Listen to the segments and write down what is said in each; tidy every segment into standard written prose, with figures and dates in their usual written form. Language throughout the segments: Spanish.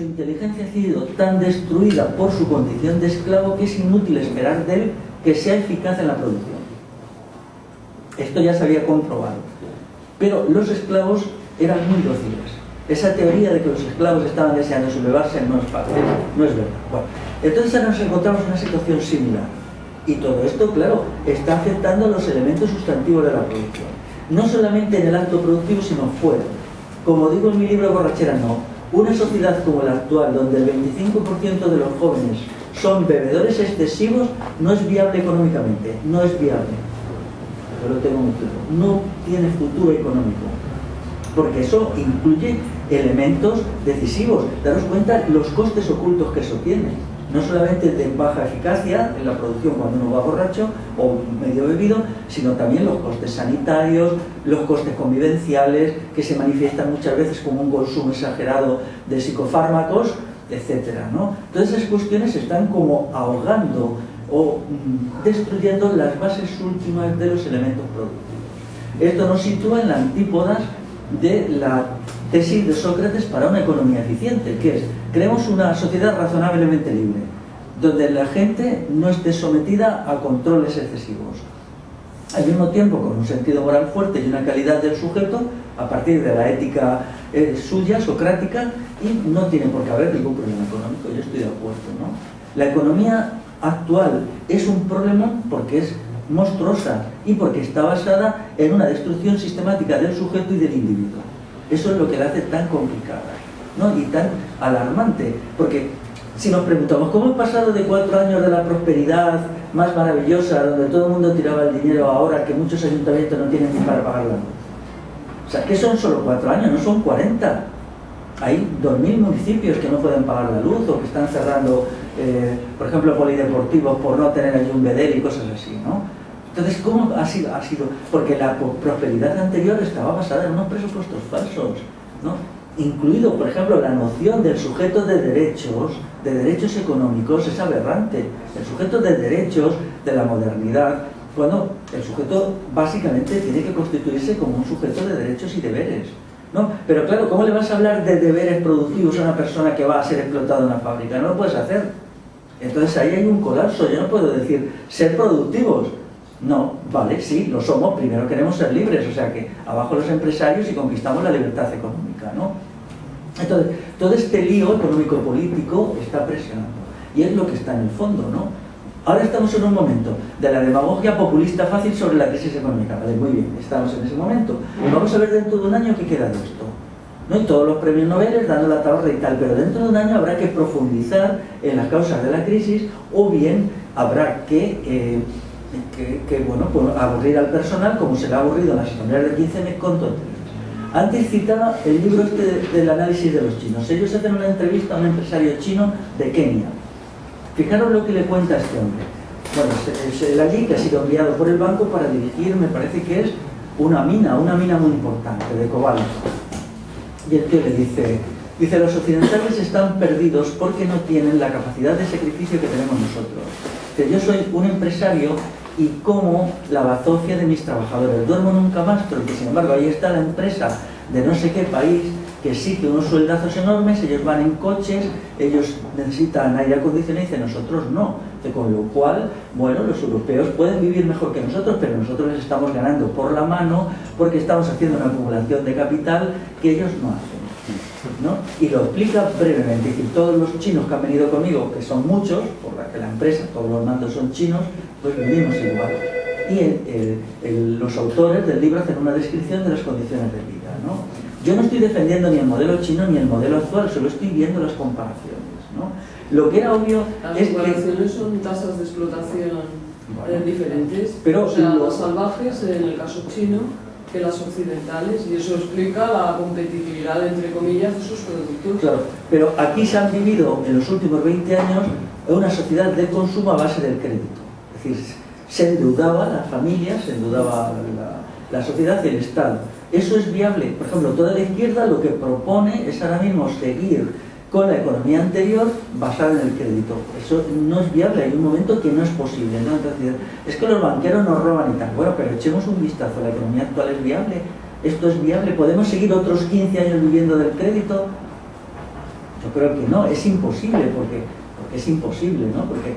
su inteligencia ha sido tan destruida por su condición de esclavo que es inútil esperar de él que sea eficaz en la producción. Esto ya se había comprobado. Pero los esclavos eran muy dóciles. Esa teoría de que los esclavos estaban deseando sublevarse no es fácil, no es verdad. Bueno, entonces ahora nos encontramos en una situación similar. Y todo esto, claro, está afectando a los elementos sustantivos de la producción. No solamente en el acto productivo, sino fuera. Como digo en mi libro Borrachera no, una sociedad como la actual, donde el 25% de los jóvenes son bebedores excesivos, no es viable económicamente, no es viable. Yo lo tengo muy claro. No tiene futuro económico. Porque eso incluye elementos decisivos. Daros cuenta los costes ocultos que eso tiene. No solamente de baja eficacia en la producción cuando uno va borracho o medio bebido, sino también los costes sanitarios, los costes convivenciales, que se manifiestan muchas veces como un consumo exagerado de psicofármacos, etcétera, ¿no? Todas esas cuestiones están como ahogando o destruyendo las bases últimas de los elementos productivos. Esto nos sitúa en las antípodas de la tesis de Sócrates para una economía eficiente, que es: creemos una sociedad razonablemente libre, donde la gente no esté sometida a controles excesivos, al mismo tiempo con un sentido moral fuerte y una calidad del sujeto a partir de la ética suya, socrática, y no tiene por qué haber ningún problema económico. Yo estoy de acuerdo, ¿no? La economía actual es un problema porque es monstruosa y porque está basada en una destrucción sistemática del sujeto y del individuo. Eso es lo que la hace tan complicada, ¿no? Y tan alarmante, porque si nos preguntamos cómo he pasado de 4 años de la prosperidad más maravillosa, donde todo el mundo tiraba el dinero, ahora que muchos ayuntamientos no tienen ni para pagar la luz. O sea, que son solo 4 años, no son 40. Hay 2.000 municipios que no pueden pagar la luz o que están cerrando, por ejemplo, polideportivos por no tener allí un bedel y cosas así, ¿no? Entonces, ¿cómo ha sido? Porque la prosperidad anterior estaba basada en unos presupuestos falsos, ¿no? Incluido, por ejemplo, la noción del sujeto de derechos económicos, es aberrante. El sujeto de derechos de la modernidad, cuando el sujeto básicamente tiene que constituirse como un sujeto de derechos y deberes, ¿no? Pero claro, ¿cómo le vas a hablar de deberes productivos a una persona que va a ser explotada en una fábrica? No lo puedes hacer. Entonces ahí hay un colapso. Yo no puedo decir ser productivos. No, vale, sí, lo somos, primero queremos ser libres, o sea que abajo los empresarios y conquistamos la libertad económica, ¿no? Entonces, todo este lío económico-político está presionando, y es lo que está en el fondo, ¿no? Ahora estamos en un momento de la demagogia populista fácil sobre la crisis económica, vale, muy bien, estamos en ese momento, y vamos a ver dentro de un año qué queda de esto, ¿no? Y todos los premios Nobel dando la tabarra y tal, pero dentro de un año habrá que profundizar en las causas de la crisis, o bien habrá que bueno, pues aburrir al personal como se le ha aburrido en las asambleas del 15M con tonterías. Antes citaba el libro del análisis de los chinos. Ellos hacen una entrevista a un empresario chino de Kenia. Fijaros lo que le cuenta a este hombre. Bueno, es el allí que ha sido enviado por el banco para dirigir, me parece que es una mina muy importante de cobalto. Y el tío le dice, los occidentales están perdidos porque no tienen la capacidad de sacrificio que tenemos nosotros. Que yo soy un empresario y como la bazofia de mis trabajadores. Duermo en un camastro y que sin embargo ahí está la empresa de no sé qué país que exige unos sueldazos enormes, ellos van en coches, ellos necesitan aire acondicionado y dicen nosotros no. Con lo cual, bueno, los europeos pueden vivir mejor que nosotros, pero nosotros les estamos ganando por la mano porque estamos haciendo una acumulación de capital que ellos no hacen, ¿no? Y lo explica brevemente. Es decir, todos los chinos que han venido conmigo, que son muchos, por la empresa, todos los mandos son chinos, pues vivimos igual. Y los autores del libro hacen una descripción de las condiciones de vida, ¿no? Yo no estoy defendiendo ni el modelo chino ni el modelo actual, solo estoy viendo las comparaciones, ¿no? Lo que era obvio es que... Las comparaciones son tasas de explotación diferentes, pero o sea, las salvajes en el caso chino que las occidentales, y eso explica la competitividad, entre comillas, de sus productos. Claro, pero aquí se han vivido en los últimos 20 años una sociedad de consumo a base del crédito. Es decir, se endeudaba la familia, se endeudaba la sociedad y el Estado. ¿Eso es viable? Por ejemplo, toda la izquierda lo que propone es ahora mismo seguir con la economía anterior basada en el crédito. Eso no es viable, hay un momento que no es posible, ¿no? Entonces, es que los banqueros nos roban y tal. Bueno, pero echemos un vistazo, ¿la economía actual es viable? ¿Esto es viable? ¿Podemos seguir otros 15 años viviendo del crédito? Yo creo que no, es imposible, porque es imposible, ¿no? Porque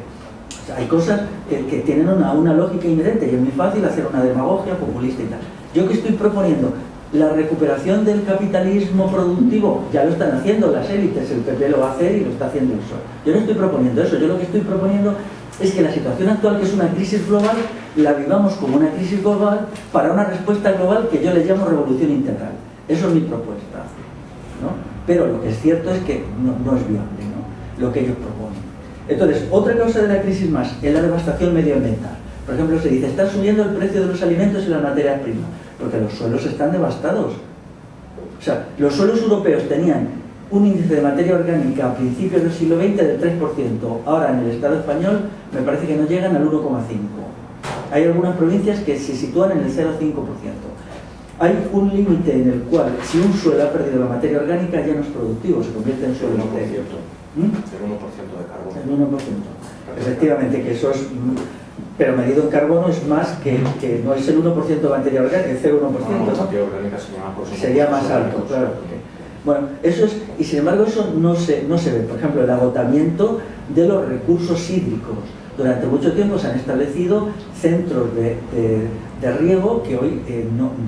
o sea, hay cosas que tienen una lógica inherente y es muy fácil hacer una demagogia populista y tal. Yo que estoy proponiendo la recuperación del capitalismo productivo, ya lo están haciendo las élites, el PP lo va a hacer y lo está haciendo el PSOE. Yo no estoy proponiendo eso, yo lo que estoy proponiendo es que la situación actual, que es una crisis global, la vivamos como una crisis global para una respuesta global que yo le llamo revolución integral. Eso es mi propuesta, ¿no? Pero lo que es cierto es que no es viable, ¿no?, lo que ellos proponen. Entonces, otra causa de la crisis más es la devastación medioambiental. Por ejemplo, se dice, está subiendo el precio de los alimentos y las materias primas, porque los suelos están devastados. O sea, los suelos europeos tenían un índice de materia orgánica a principios del siglo XX del 3%. Ahora en el Estado español me parece que no llegan al 1,5%. Hay algunas provincias que se sitúan en el 0,5%. Hay un límite en el cual, si un suelo ha perdido la materia orgánica, ya no es productivo, se convierte en suelo estéril. El 1% de carbono. El 1%. Efectivamente, que eso es... Pero medido en carbono es más que no es el 1% de materia orgánica, es el 0,1%. No, la materia orgánica sería más alto, claro. Bueno, eso es... Y sin embargo eso no se ve. Por ejemplo, el agotamiento de los recursos hídricos. Durante mucho tiempo se han establecido centros de riego que hoy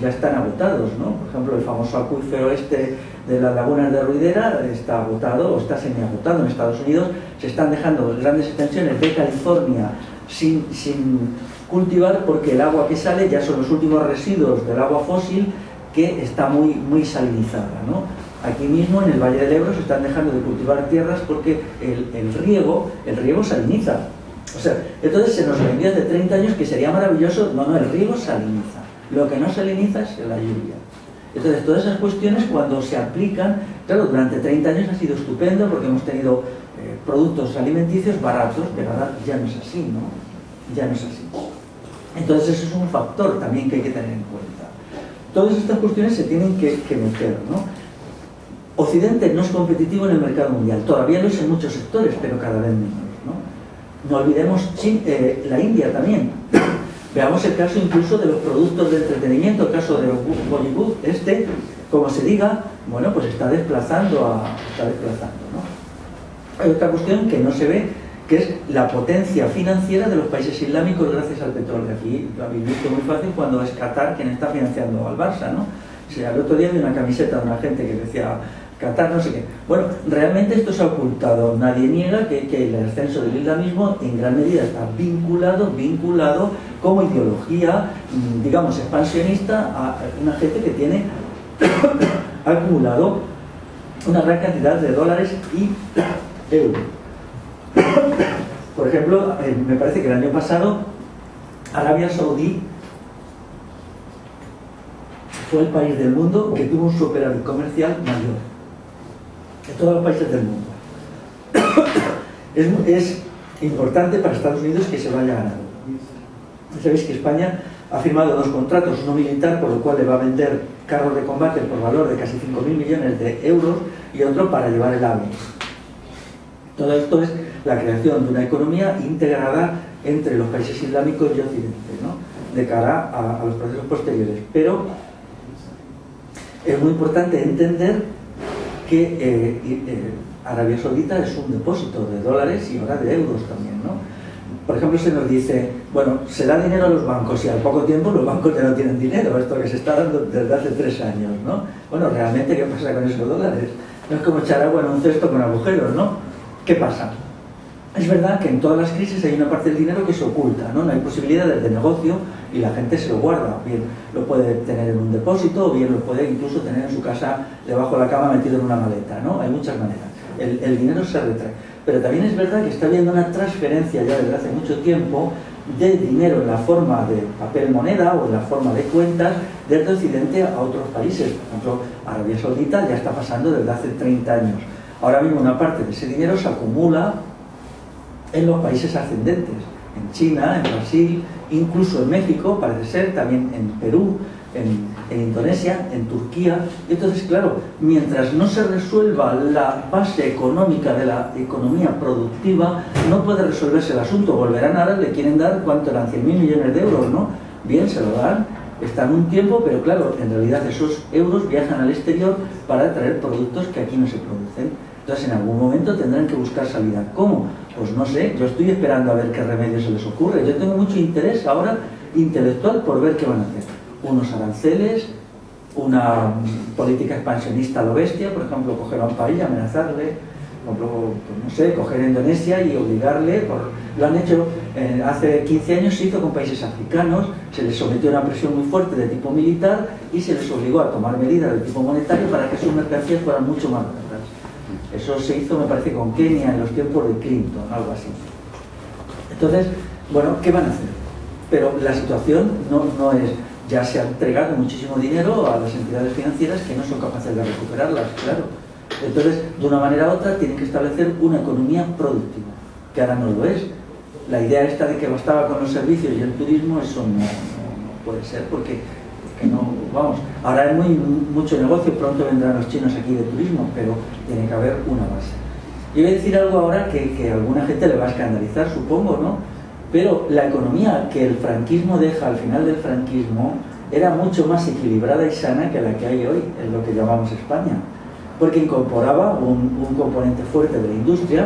ya están agotados, ¿no? Por ejemplo, el famoso acuífero de las lagunas de Ruidera está agotado o está semiagotado. En Estados Unidos se están dejando grandes extensiones de California sin cultivar porque el agua que sale ya son los últimos residuos del agua fósil que está muy salinizada, ¿no? Aquí mismo en el Valle del Ebro se están dejando de cultivar tierras porque el riego saliniza. O sea, entonces se nos vendió hace 30 años que sería maravilloso. No, el riego saliniza. Lo que no saliniza es la lluvia. Entonces, todas esas cuestiones cuando se aplican, claro, durante 30 años ha sido estupendo porque hemos tenido productos alimenticios baratos, pero ahora ya no es así, ¿no? Ya no es así. Entonces, eso es un factor también que hay que tener en cuenta. Todas estas cuestiones se tienen que meter, ¿no? Occidente no es competitivo en el mercado mundial. Todavía lo es en muchos sectores, pero cada vez menos, ¿no? No olvidemos la India también. Veamos el caso incluso de los productos de entretenimiento, el caso de Bollywood, como se diga, bueno, pues está desplazando, ¿no? Hay otra cuestión que no se ve, que es la potencia financiera de los países islámicos gracias al petróleo. Aquí lo habéis visto muy fácil cuando es Qatar quien está financiando al Barça, ¿no? O sea, el otro día vi una camiseta de una gente que decía Qatar no sé qué. Bueno, realmente esto se ha ocultado. Nadie niega que el ascenso del islamismo en gran medida está vinculado como ideología, digamos, expansionista a una gente que tiene acumulado una gran cantidad de dólares y euros. Por ejemplo, me parece que el año pasado Arabia Saudí fue el país del mundo que tuvo un superávit comercial mayor de todos los países del mundo. Es importante para Estados Unidos que se vaya ganando. Sabéis que España ha firmado 2 contratos, uno militar, por lo cual le va a vender carros de combate por valor de casi 5.000 millones de euros y otro para llevar el AVE. Todo esto es la creación de una economía integrada entre los países islámicos y Occidente, ¿no?, de cara a los procesos posteriores. Pero es muy importante entender que Arabia Saudita es un depósito de dólares y ahora de euros también, ¿no? Por ejemplo, se nos dice, bueno, se da dinero a los bancos y al poco tiempo los bancos ya no tienen dinero, esto que se está dando desde hace 3 años, ¿no? Bueno, realmente, ¿qué pasa con esos dólares? No es como echar agua en un cesto con agujeros, ¿no? ¿Qué pasa? Es verdad que en todas las crisis hay una parte del dinero que se oculta, ¿no? No hay posibilidades de negocio y la gente se lo guarda. Bien lo puede tener en un depósito o bien lo puede incluso tener en su casa debajo de la cama metido en una maleta, ¿no? Hay muchas maneras. El dinero se retrae. Pero también es verdad que está habiendo una transferencia ya desde hace mucho tiempo de dinero en la forma de papel moneda o en la forma de cuentas desde Occidente a otros países. Por ejemplo, Arabia Saudita ya está pasando desde hace 30 años. Ahora mismo una parte de ese dinero se acumula en los países ascendentes, en China, en Brasil, incluso en México, parece ser, también en Perú, en Indonesia, en Turquía. Y entonces, claro, mientras no se resuelva la base económica de la economía productiva, no puede resolverse el asunto. Volverán ahora, le quieren dar, ¿cuánto eran? 100.000 millones de euros, ¿no? Bien, se lo dan, están un tiempo, pero claro, en realidad esos euros viajan al exterior para traer productos que aquí no se producen. Entonces, en algún momento tendrán que buscar salida. ¿Cómo? Pues no sé, yo estoy esperando a ver qué remedio se les ocurre. Yo tengo mucho interés ahora intelectual por ver qué van a hacer. Unos aranceles, una política expansionista a lo bestia, por ejemplo, coger a un país y amenazarle, por ejemplo, pues no sé, coger a Indonesia y obligarle, lo han hecho hace 15 años, se hizo con países africanos, se les sometió a una presión muy fuerte de tipo militar y se les obligó a tomar medidas de tipo monetario para que sus mercancías fueran mucho más baratas. Eso se hizo, me parece, con Kenia en los tiempos de Clinton, algo así. Entonces, bueno, ¿qué van a hacer? Pero la situación no es, ya se ha entregado muchísimo dinero a las entidades financieras que no son capaces de recuperarlas, claro. Entonces, de una manera u otra, tienen que establecer una economía productiva, que ahora no lo es. La idea esta de que bastaba con los servicios y el turismo, eso no puede ser, porque no, vamos, ahora hay mucho negocio, pronto vendrán los chinos aquí de turismo, pero tiene que haber una base. Y voy a decir algo ahora que a alguna gente le va a escandalizar, supongo, ¿no? Pero la economía que el franquismo deja al final del franquismo era mucho más equilibrada y sana que la que hay hoy, en lo que llamamos España, porque incorporaba un componente fuerte de la industria,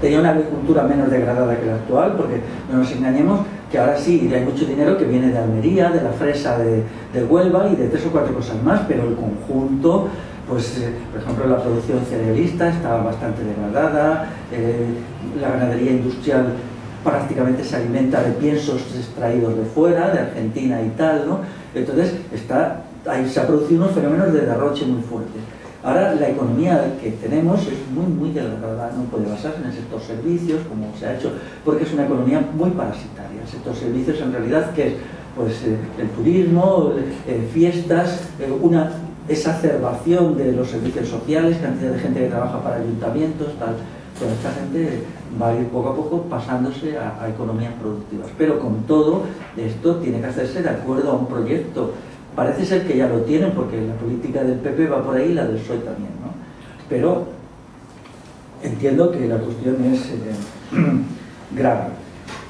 tenía una agricultura menos degradada que la actual, porque no nos engañemos que ahora sí hay mucho dinero que viene de Almería, de la fresa de Huelva y de 3 o 4 cosas más, pero el conjunto, pues por ejemplo la producción cerealista estaba bastante degradada, la ganadería industrial prácticamente se alimenta de piensos extraídos de fuera, de Argentina y tal, ¿no? Entonces ahí se ha producido unos fenómenos de derroche muy fuertes. Ahora la economía que tenemos es muy degradada, no puede basarse en el sector servicios, como se ha hecho, porque es una economía muy parasitaria. El sector servicios en realidad, ¿qué es? Pues el turismo, fiestas, una exacerbación de los servicios sociales, cantidad de gente que trabaja para ayuntamientos, tal. Toda esta gente va a ir poco a poco pasándose a economías productivas. Pero con todo esto tiene que hacerse de acuerdo a un proyecto. Parece ser que ya lo tienen, porque la política del PP va por ahí y la del PSOE también, ¿no? Pero entiendo que la cuestión es grave.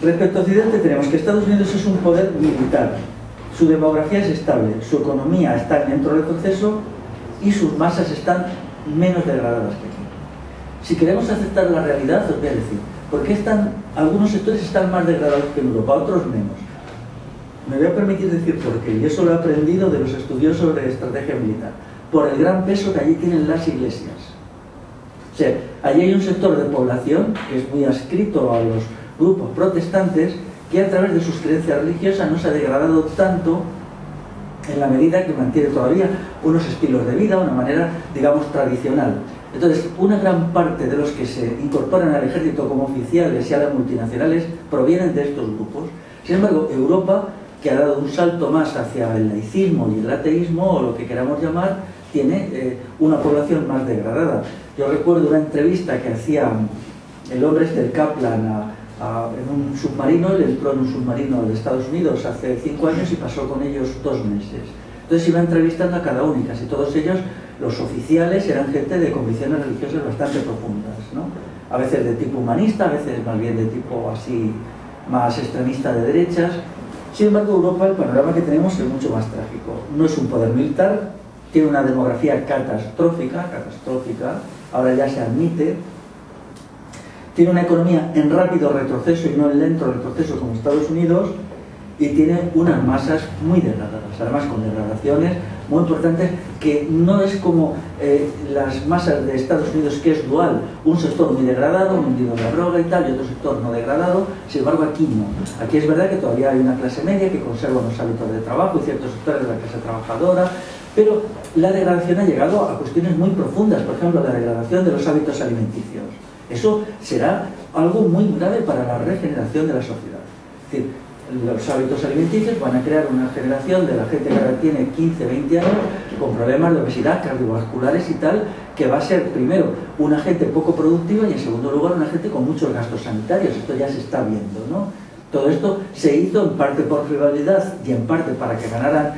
Respecto a Occidente tenemos que Estados Unidos es un poder militar, su demografía es estable, su economía está dentro del proceso y sus masas están menos degradadas que aquí. Si queremos aceptar la realidad, os voy a decir, ¿por qué algunos sectores están más degradados que en Europa, otros menos? Me voy a permitir decir por qué, y eso lo he aprendido de los estudiosos de estrategia militar, por el gran peso que allí tienen las iglesias. O sea, allí hay un sector de población que es muy adscrito a los grupos protestantes, que a través de sus creencias religiosas no se ha degradado tanto en la medida que mantiene todavía unos estilos de vida, una manera, digamos, tradicional. Entonces, una gran parte de los que se incorporan al ejército como oficiales y a las multinacionales provienen de estos grupos. Sin embargo, Europa, que ha dado un salto más hacia el laicismo y el ateísmo, o lo que queramos llamar, tiene una población más degradada. Yo recuerdo una entrevista que hacía el hombre del Kaplan en un submarino. Él entró en un submarino de Estados Unidos hace 5 años y pasó con ellos 2 meses. Entonces iba entrevistando a cada uno y casi todos ellos, los oficiales, eran gente de convicciones religiosas bastante profundas, ¿no? A veces de tipo humanista, a veces más bien de tipo así más extremista de derechas. Sin embargo, Europa, el panorama que tenemos es mucho más trágico. No es un poder militar, tiene una demografía catastrófica, ahora ya se admite. Tiene una economía en rápido retroceso y no en lento retroceso como Estados Unidos, y tiene unas masas muy degradadas, además con degradaciones muy importantes, que no es como las masas de Estados Unidos, que es dual, un sector muy degradado, hundido en la droga y tal, y otro sector no degradado. Sin embargo, aquí no. Aquí es verdad que todavía hay una clase media que conserva unos hábitos de trabajo y ciertos sectores de la clase trabajadora, pero la degradación ha llegado a cuestiones muy profundas, por ejemplo, la degradación de los hábitos alimenticios. Eso será algo muy grave para la regeneración de la sociedad. Es decir, los hábitos alimenticios van a crear una generación de la gente que ahora tiene 15, 20 años con problemas de obesidad, cardiovasculares y tal, que va a ser, primero, una gente poco productiva y, en segundo lugar, una gente con muchos gastos sanitarios. Esto ya se está viendo, ¿no? Todo esto se hizo en parte por rivalidad y en parte para que ganaran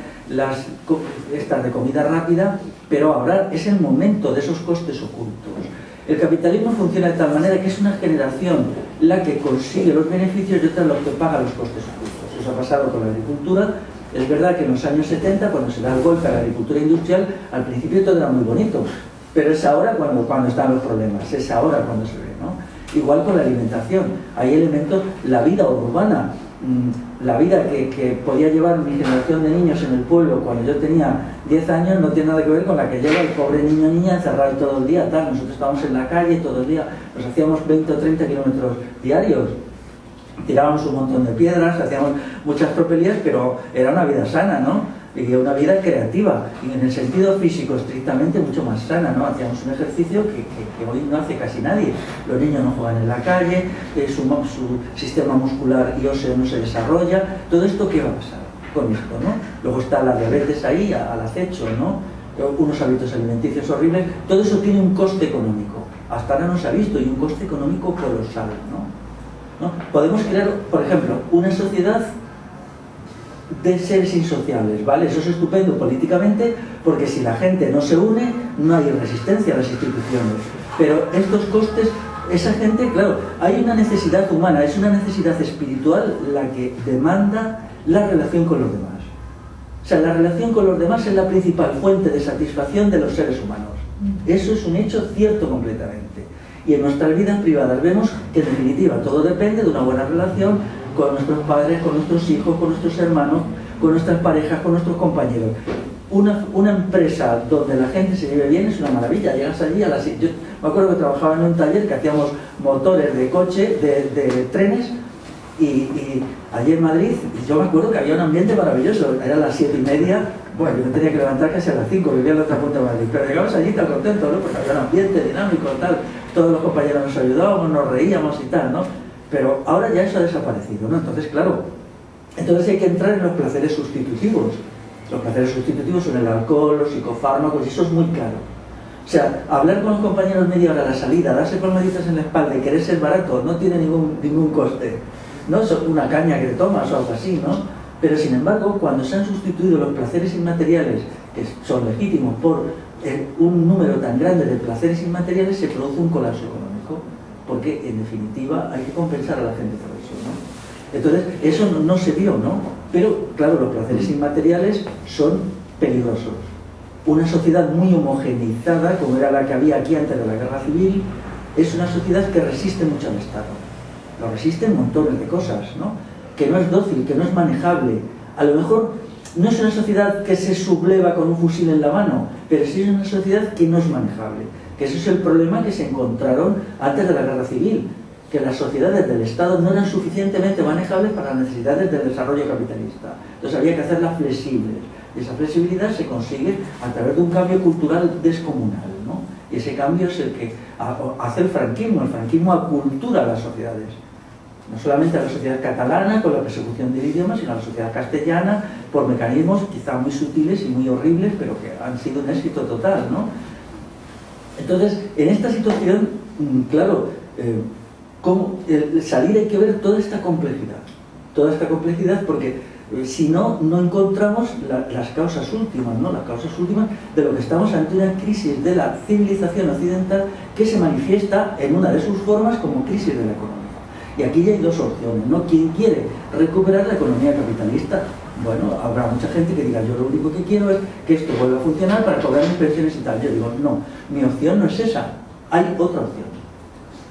estas de comida rápida, pero ahora es el momento de esos costes ocultos. El capitalismo funciona de tal manera que es una generación la que consigue los beneficios y otra la que paga los costes ocultos. Eso ha pasado con la agricultura. Es verdad que en los años 70, cuando se da el golpe a la agricultura industrial, al principio todo era muy bonito. pero es ahora cuando están los problemas, es ahora cuando se ve, ¿no? Igual con la alimentación, hay elementos, la vida urbana, la vida que podía llevar mi generación de niños en el pueblo cuando yo tenía 10 años no tiene nada que ver con la que lleva el pobre niño o niña encerrado todo el día, tal. Nosotros estábamos en la calle todo el día, nos hacíamos 20 o 30 kilómetros diarios, tirábamos un montón de piedras, hacíamos muchas tropelías, pero era una vida sana, ¿no? Y una vida creativa, y en el sentido físico estrictamente mucho más sana, ¿no? Hacíamos un ejercicio que hoy no hace casi nadie. Los niños no juegan en la calle, su sistema muscular y óseo no se desarrolla. Todo esto, ¿qué va a pasar con esto, no? Luego está la diabetes ahí, al acecho, ¿no? Unos hábitos alimenticios horribles. Todo eso tiene un coste económico. Hasta ahora no se ha visto, y un coste económico colosal, ¿no? Podemos crear, por ejemplo, una sociedad de seres insociables, ¿vale? Eso es estupendo políticamente, porque si la gente no se une, no hay resistencia a las instituciones. Pero estos costes, esa gente, claro, hay una necesidad humana, es una necesidad espiritual la que demanda la relación con los demás. O sea, la relación con los demás es la principal fuente de satisfacción de los seres humanos. Eso es un hecho cierto completamente. Y en nuestras vidas privadas vemos que en definitiva todo depende de una buena relación con nuestros padres, con nuestros hijos, con nuestros hermanos, con nuestras parejas, con nuestros compañeros. Una empresa donde la gente se lleve bien es una maravilla. Llegas allí a las... Yo me acuerdo que trabajaba en un taller que hacíamos motores de coche, de trenes, y allí en Madrid, yo me acuerdo que había un ambiente maravilloso. Era las 7:30, bueno, yo me tenía que levantar casi a las 5, vivía en la otra punta de Madrid, pero llegabas allí tan contento, ¿no? Porque había un ambiente dinámico, tal, todos los compañeros nos ayudábamos, nos reíamos y tal, ¿no? Pero ahora ya eso ha desaparecido, ¿no? Entonces, claro, entonces hay que entrar en los placeres sustitutivos. Los placeres sustitutivos son el alcohol, los psicofármacos, y eso es muy caro. O sea, hablar con los compañeros media hora a la salida, darse palmaditas en la espalda y querer ser barato, no tiene ningún coste. No es una caña que te tomas o algo así, ¿no? Pero sin embargo, cuando se han sustituido los placeres inmateriales, que son legítimos, por un número tan grande de placeres inmateriales, se produce un colapso económico, porque en definitiva hay que compensar a la gente por eso, ¿no? Entonces, eso no se vio, ¿no? Pero, claro, los placeres inmateriales son peligrosos. Una sociedad muy homogeneizada, como era la que había aquí antes de la Guerra Civil, es una sociedad que resiste mucho al Estado. Lo resiste en montones de cosas, ¿no? Que no es dócil, que no es manejable. A lo mejor no es una sociedad que se subleva con un fusil en la mano, pero sí es una sociedad que no es manejable. Que eso es el problema que se encontraron antes de la Guerra Civil, que las sociedades del Estado no eran suficientemente manejables para las necesidades del desarrollo capitalista. Entonces había que hacerlas flexibles. Y esa flexibilidad se consigue a través de un cambio cultural descomunal, ¿no? Y ese cambio es el que hace el franquismo. El franquismo acultura a las sociedades. No solamente a la sociedad catalana con la persecución del idioma, sino a la sociedad castellana por mecanismos quizá muy sutiles y muy horribles, pero que han sido un éxito total, ¿no? Entonces, en esta situación, claro, salir hay que ver toda esta complejidad, porque si no, no encontramos las causas últimas, ¿no? Las causas últimas de lo que estamos ante una crisis de la civilización occidental que se manifiesta en una de sus formas como crisis de la economía. Y aquí ya hay dos opciones, ¿no? Quien quiere recuperar la economía capitalista, bueno, habrá mucha gente que diga, yo lo único que quiero es que esto vuelva a funcionar para cobrar mis pensiones y tal. Yo digo, no, mi opción no es esa, hay otra opción.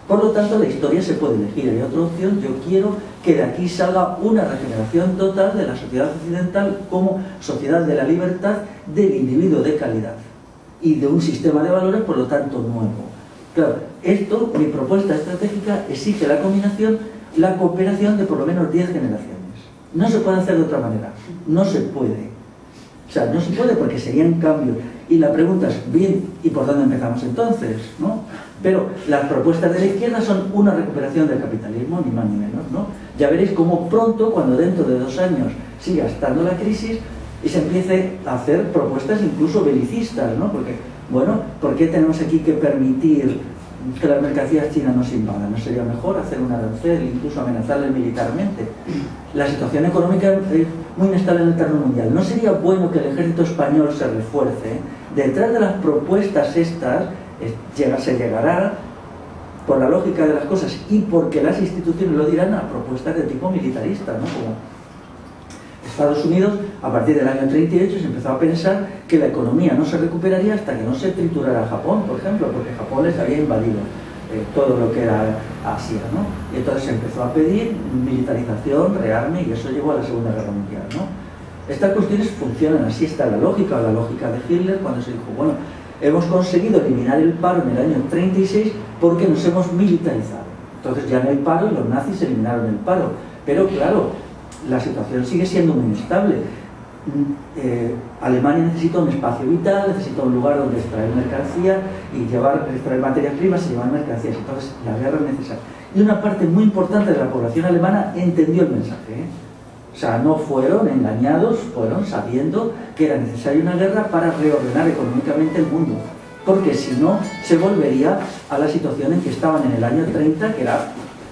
Por lo tanto, la historia se puede elegir, hay otra opción. Yo quiero que de aquí salga una regeneración total de la sociedad occidental como sociedad de la libertad del individuo de calidad y de un sistema de valores, por lo tanto, nuevo. Claro, esto, mi propuesta estratégica, exige la combinación, la cooperación de por lo menos 10 generaciones. No se puede hacer de otra manera, no se puede. O sea, no se puede porque serían cambios. Y la pregunta es, bien, ¿y por dónde empezamos entonces? ¿No? Pero las propuestas de la izquierda son una recuperación del capitalismo, ni más ni menos, ¿no? Ya veréis cómo pronto, cuando dentro de 2 años siga estando la crisis, y se empiece a hacer propuestas incluso belicistas, ¿no? Porque, bueno, ¿por qué tenemos aquí que permitir que las mercancías chinas nos invadan? ¿No sería mejor hacer un arancel, incluso amenazarles militarmente? La situación económica es muy inestable en el terreno mundial. ¿No sería bueno que el ejército español se refuerce? Detrás de las propuestas estas se llegará, por la lógica de las cosas y porque las instituciones lo dirán, a propuestas de tipo militarista, ¿no? Estados Unidos, a partir del año 38, se empezó a pensar que la economía no se recuperaría hasta que no se triturara Japón, por ejemplo, porque Japón les había invadido todo lo que era Asia, ¿no? Y entonces se empezó a pedir militarización, rearme, y eso llevó a la Segunda Guerra Mundial, ¿no? Estas cuestiones funcionan, así está la lógica de Hitler cuando se dijo, bueno, hemos conseguido eliminar el paro en el año 36 porque nos hemos militarizado. Entonces ya no hay paro y los nazis eliminaron el paro. Pero claro, la situación sigue siendo muy inestable. Alemania necesita un espacio vital, necesita un lugar donde extraer mercancía y extraer materias primas y llevar mercancías. Entonces la guerra es necesaria. Y una parte muy importante de la población alemana entendió el mensaje, ¿eh? O sea, no fueron engañados, fueron sabiendo que era necesaria una guerra para reordenar económicamente el mundo. Porque si no, se volvería a la situación en que estaban en el año 30, que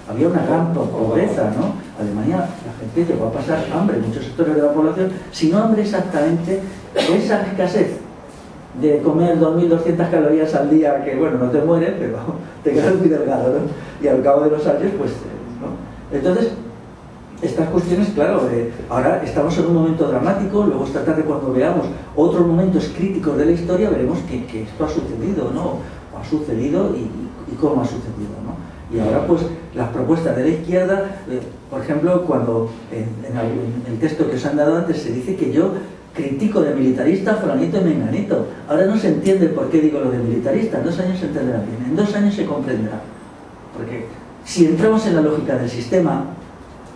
había una gran pobreza, ¿no? Alemania, la gente llegó a pasar hambre, muchos sectores de la población, si no hambre exactamente, esa escasez de comer 2.200 calorías al día, que bueno, no te mueres, pero te quedas muy delgado, ¿no? Y al cabo de los años, pues, ¿no? Entonces, estas cuestiones, claro, ahora estamos en un momento dramático, luego esta tarde cuando veamos otros momentos críticos de la historia, veremos que esto ha sucedido, ¿no? O ha sucedido y cómo ha sucedido, ¿no? Y ahora, pues, las propuestas de la izquierda, por ejemplo, cuando en el texto que os han dado antes se dice que yo critico de militarista a fulanito y menganito. Ahora no se entiende por qué digo lo de militarista, en 2 años se entenderá bien, en 2 años se comprenderá. Porque si entramos en la lógica del sistema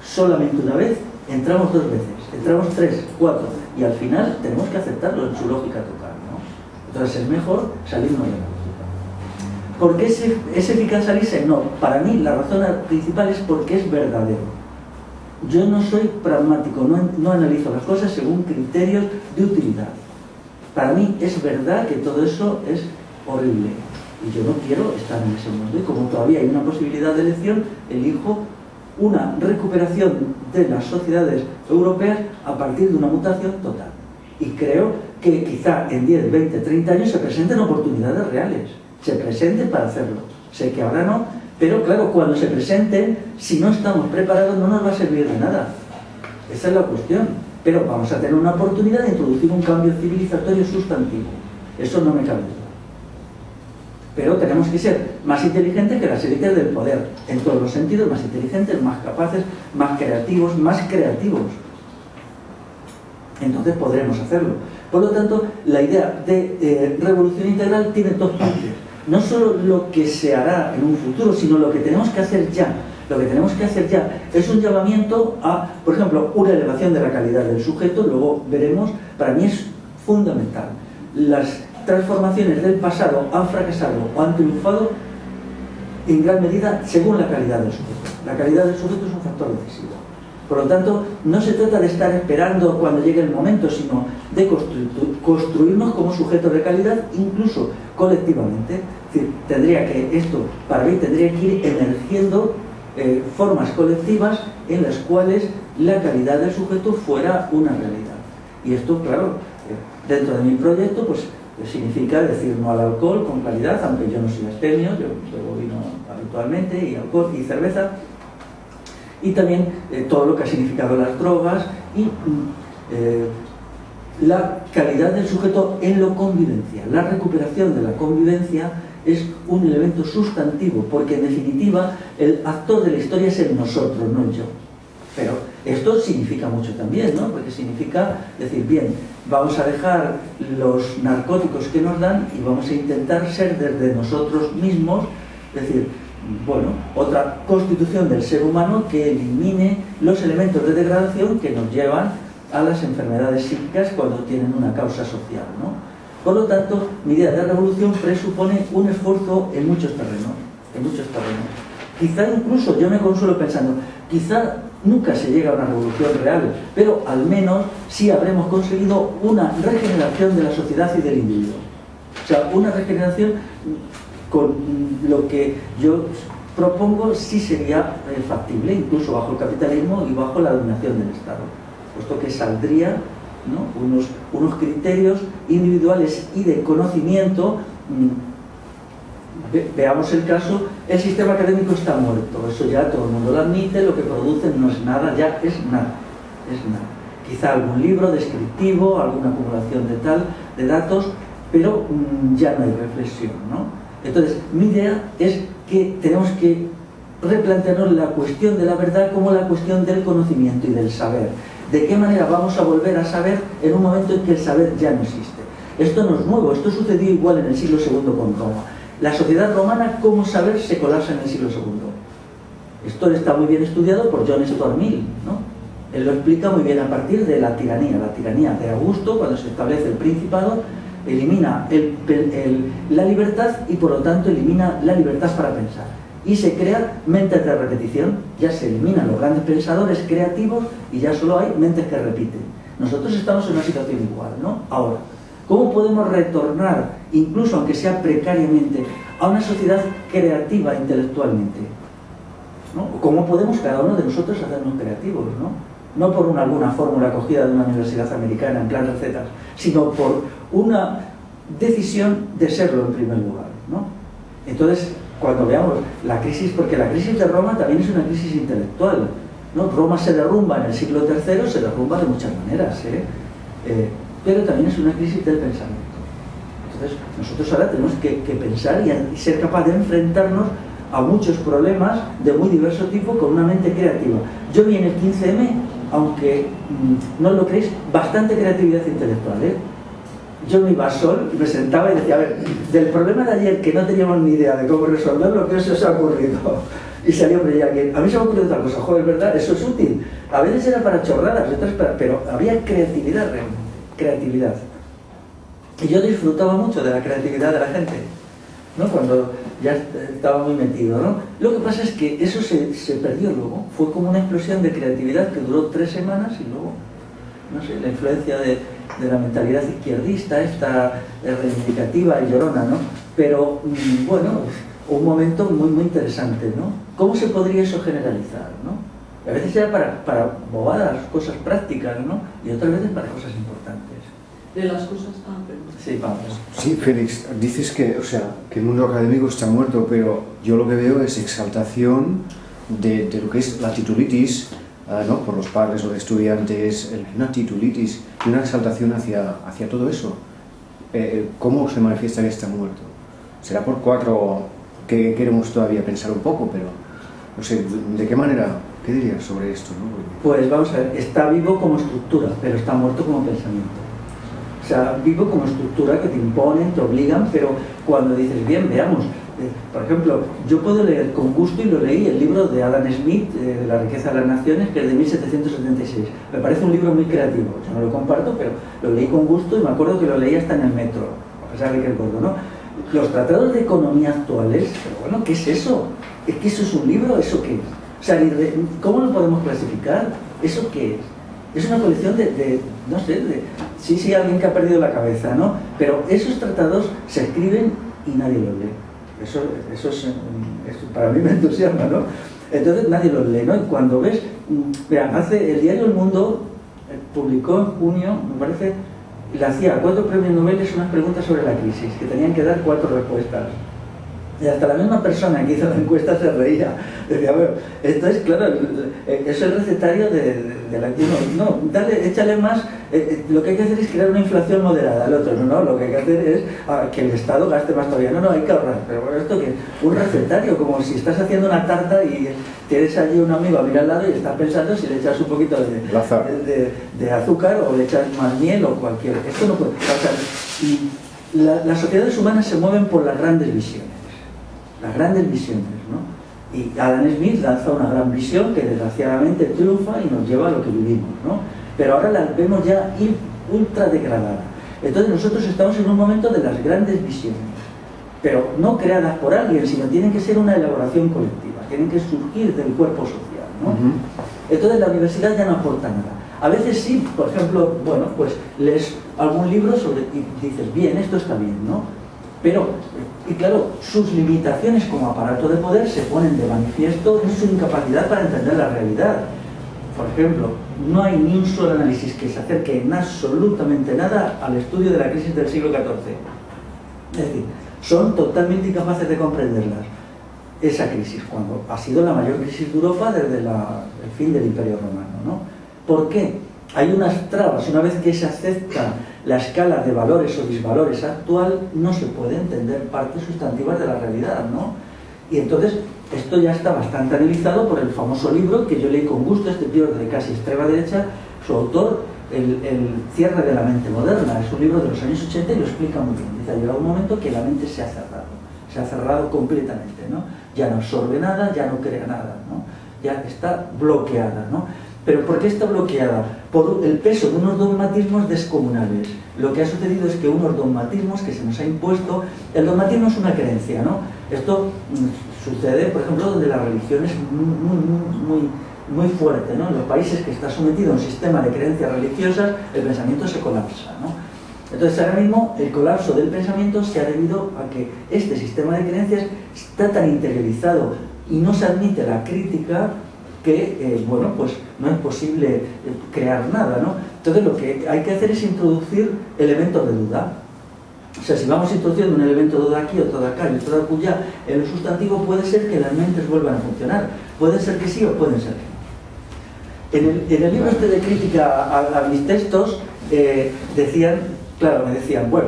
solamente una vez, entramos 2 veces, entramos 3, 4, y al final tenemos que aceptarlo en su lógica total, ¿no? Entonces es mejor salirnos de la lógica. ¿Por qué es eficaz salirse? No, para mí la razón principal es porque es verdadero. Yo no soy pragmático, no analizo las cosas según criterios de utilidad. Para mí es verdad que todo eso es horrible y yo no quiero estar en ese mundo, y como todavía hay una posibilidad de elección, elijo una recuperación de las sociedades europeas a partir de una mutación total. Y creo que quizá en 10, 20, 30 años se presenten oportunidades reales, se presenten para hacerlo. Sé que ahora no, pero claro, cuando se presenten, si no estamos preparados no nos va a servir de nada. Esa es la cuestión. Pero vamos a tener una oportunidad de introducir un cambio civilizatorio sustantivo. Eso no me cabe duda. Pero tenemos que ser más inteligentes que las élites del poder, en todos los sentidos, más inteligentes, más capaces, más creativos. Entonces podremos hacerlo. Por lo tanto, la idea de revolución integral tiene 2 partes. No solo lo que se hará en un futuro, sino lo que tenemos que hacer ya. Lo que tenemos que hacer ya es un llamamiento a, por ejemplo, una elevación de la calidad del sujeto. Luego veremos, para mí es fundamental. Las transformaciones del pasado han fracasado o han triunfado en gran medida según la calidad del sujeto. La calidad del sujeto es un factor decisivo. Por lo tanto, no se trata de estar esperando cuando llegue el momento, sino de construirnos como sujetos de calidad, incluso colectivamente. Es decir, esto para mí tendría que ir emergiendo formas colectivas en las cuales la calidad del sujeto fuera una realidad. Y esto, claro, dentro de mi proyecto, pues significa decir no al alcohol con calidad, aunque yo no soy abstemio, yo bebo vino habitualmente, y alcohol y cerveza, y también todo lo que ha significado las drogas y la calidad del sujeto en lo convivencia. La recuperación de la convivencia es un elemento sustantivo, porque en definitiva el actor de la historia es el nosotros, no el yo. Pero esto significa mucho también, ¿no? Porque significa decir, bien, vamos a dejar los narcóticos que nos dan y vamos a intentar ser desde nosotros mismos, es decir, bueno, otra constitución del ser humano que elimine los elementos de degradación que nos llevan a las enfermedades psíquicas cuando tienen una causa social, ¿no? Por lo tanto, mi idea de revolución presupone un esfuerzo en muchos terrenos, Quizá incluso, yo me consuelo pensando, quizá nunca se llega a una revolución real, pero al menos sí habremos conseguido una regeneración de la sociedad y del individuo. O sea, una regeneración con lo que yo propongo sí sería factible, incluso bajo el capitalismo y bajo la dominación del Estado, puesto que saldría, ¿no?, unos criterios individuales y de conocimiento. Veamos el caso, el sistema académico está muerto, eso ya todo el mundo lo admite, lo que producen no es nada, ya es nada. quizá algún libro descriptivo, alguna acumulación de datos, pero ya no hay reflexión, ¿no? Entonces, mi idea es que tenemos que replantearnos la cuestión de la verdad como la cuestión del conocimiento y del saber. ¿De qué manera vamos a volver a saber en un momento en que el saber ya no existe? Esto no es nuevo, esto sucedió igual en el siglo II con Roma. La sociedad romana, como saber, se colapsa en el siglo II. Esto está muy bien estudiado por John Stuart Mill, ¿no? Él lo explica muy bien a partir de la tiranía de Augusto, cuando se establece el principado, elimina la libertad y por lo tanto elimina la libertad para pensar. Y se crean mentes de repetición, ya se eliminan los grandes pensadores creativos y ya solo hay mentes que repiten. Nosotros estamos en una situación igual, ¿no? Ahora, ¿cómo podemos retornar, incluso aunque sea precariamente, a una sociedad creativa intelectualmente? ¿No? ¿Cómo podemos cada uno de nosotros hacernos creativos, ¿no? No por alguna fórmula cogida de una universidad americana en plan recetas, sino por una decisión de serlo en primer lugar, ¿no? Entonces, cuando veamos la crisis, porque la crisis de Roma también es una crisis intelectual, ¿no? Roma se derrumba en el siglo III, se derrumba de muchas maneras, pero también es una crisis del pensamiento. Entonces, nosotros ahora tenemos que pensar y ser capaz de enfrentarnos a muchos problemas de muy diverso tipo con una mente creativa. Yo vi en el 15M, aunque no lo creéis, bastante creatividad intelectual, Yo me iba sol y me sentaba y decía, a ver, del problema de ayer que no teníamos ni idea de cómo resolverlo, ¿qué se os ha ocurrido? Y salió brillante. A mí se me ha ocurrido otra cosa, joder, ¿verdad? Eso es útil. A veces era para chorradas, otras pero había creatividad realmente, creatividad. Y yo disfrutaba mucho de la creatividad de la gente, ¿no? Cuando ya estaba muy metido, ¿no? Lo que pasa es que eso se perdió luego. Fue como una explosión de creatividad que duró 3 semanas y luego, no sé, la influencia de la mentalidad izquierdista, esta reivindicativa y llorona, ¿no? Pero, bueno, un momento muy, muy interesante, ¿no? ¿Cómo se podría eso generalizar, no? A veces era para bobadas, cosas prácticas, ¿no? Y otras veces para cosas importantes. De las cosas... Sí, vamos. Sí, Félix, dices que, o sea, que el mundo académico está muerto, pero yo lo que veo es exaltación de lo que es la titulitis, ¿no? Por los padres o estudiantes, una titulitis y una exaltación hacia todo eso. ¿Cómo se manifiesta que está muerto? Será por 4 que queremos todavía pensar un poco, pero no sé, ¿de qué manera? ¿Qué dirías sobre esto, no? Pues vamos a ver, está vivo como estructura, pero está muerto como pensamiento. O sea, vivo como estructura que te imponen, te obligan, pero cuando dices, bien, veamos, por ejemplo, yo puedo leer con gusto, y lo leí, el libro de Adam Smith, La riqueza de las naciones, que es de 1776. Me parece un libro muy creativo, yo no lo comparto, pero lo leí con gusto y me acuerdo que lo leí hasta en el metro, a pesar de que es gordo, ¿no? Los tratados de economía actuales, pero bueno, ¿qué es eso? ¿Es que eso es un libro? ¿Eso qué es? O sea, ¿cómo lo podemos clasificar? ¿Eso qué es? Es una colección no sé, sí, alguien que ha perdido la cabeza, ¿no? Pero esos tratados se escriben y nadie los lee. Eso para mí me entusiasma, ¿no? Entonces nadie los lee, ¿no? Y cuando ves, mira, el diario El Mundo publicó en junio, me parece, le hacía a 4 premios Nobel unas preguntas sobre la crisis, que tenían que dar 4 respuestas. Y hasta la misma persona que hizo la encuesta se reía. Decía, bueno, entonces, claro, es el recetario de la... No, échale más... lo que hay que hacer es crear una inflación moderada. El otro, no, lo que hay que hacer es que el Estado gaste más todavía. No, hay que ahorrar. Pero bueno, ¿esto qué es? Un recetario, como si estás haciendo una tarta y tienes allí un amigo a mirar al lado y estás pensando si le echas un poquito de azúcar o le echas más miel o cualquier... Esto no puede... O sea, y las sociedades humanas se mueven por las grandes visiones. Las grandes visiones, ¿no? Y Adam Smith lanza una gran visión que desgraciadamente triunfa y nos lleva a lo que vivimos, ¿no? Pero ahora la vemos ya ultra degradada. Entonces nosotros estamos en un momento de las grandes visiones, pero no creadas por alguien, sino tienen que ser una elaboración colectiva, tienen que surgir del cuerpo social, ¿no? Entonces la universidad ya no aporta nada. A veces sí, por ejemplo, bueno, pues lees algún libro y dices, bien, esto está bien, ¿no? Pero, y claro, sus limitaciones como aparato de poder se ponen de manifiesto en su incapacidad para entender la realidad. Por ejemplo, no hay ni un solo análisis que se acerque en absolutamente nada al estudio de la crisis del siglo XIV. Es decir, son totalmente incapaces de comprenderlas. Esa crisis, cuando ha sido la mayor crisis de Europa desde el fin del Imperio Romano, ¿no? ¿Por qué? hay unas trabas. Una vez que se acepta la escala de valores o disvalores actual, no se puede entender partes sustantivas de la realidad, ¿no? Y entonces esto ya está bastante analizado por el famoso libro que yo leí con gusto, este libro de casi extrema derecha, su autor, el cierre de la mente moderna. Es un libro de los años 80 y lo explica muy bien. Dice, ha llegado un momento que la mente se ha cerrado completamente, ¿no? Ya no absorbe nada, ya no crea nada, ¿no? Ya está bloqueada, ¿no? ¿Pero por qué está bloqueada? Por el peso de unos dogmatismos descomunales. Lo que ha sucedido es que unos dogmatismos que se nos ha impuesto, el dogmatismo es una creencia, ¿no? Esto sucede, por ejemplo, donde la religión es muy fuerte, ¿no? En los países que está sometido a un sistema de creencias religiosas, el pensamiento se colapsa, ¿no? Entonces ahora mismo el colapso del pensamiento se ha debido a que este sistema de creencias está tan interiorizado y no se admite la crítica que, bueno, pues no es posible crear nada, ¿no? Entonces lo que hay que hacer es introducir elementos de duda. O sea, si vamos introduciendo un elemento de duda aquí, otro de acá y otro de acullá, en el sustantivo puede ser que las mentes vuelvan a funcionar. Puede ser que sí o pueden ser que no. En el libro este de crítica a mis textos, me decían, bueno,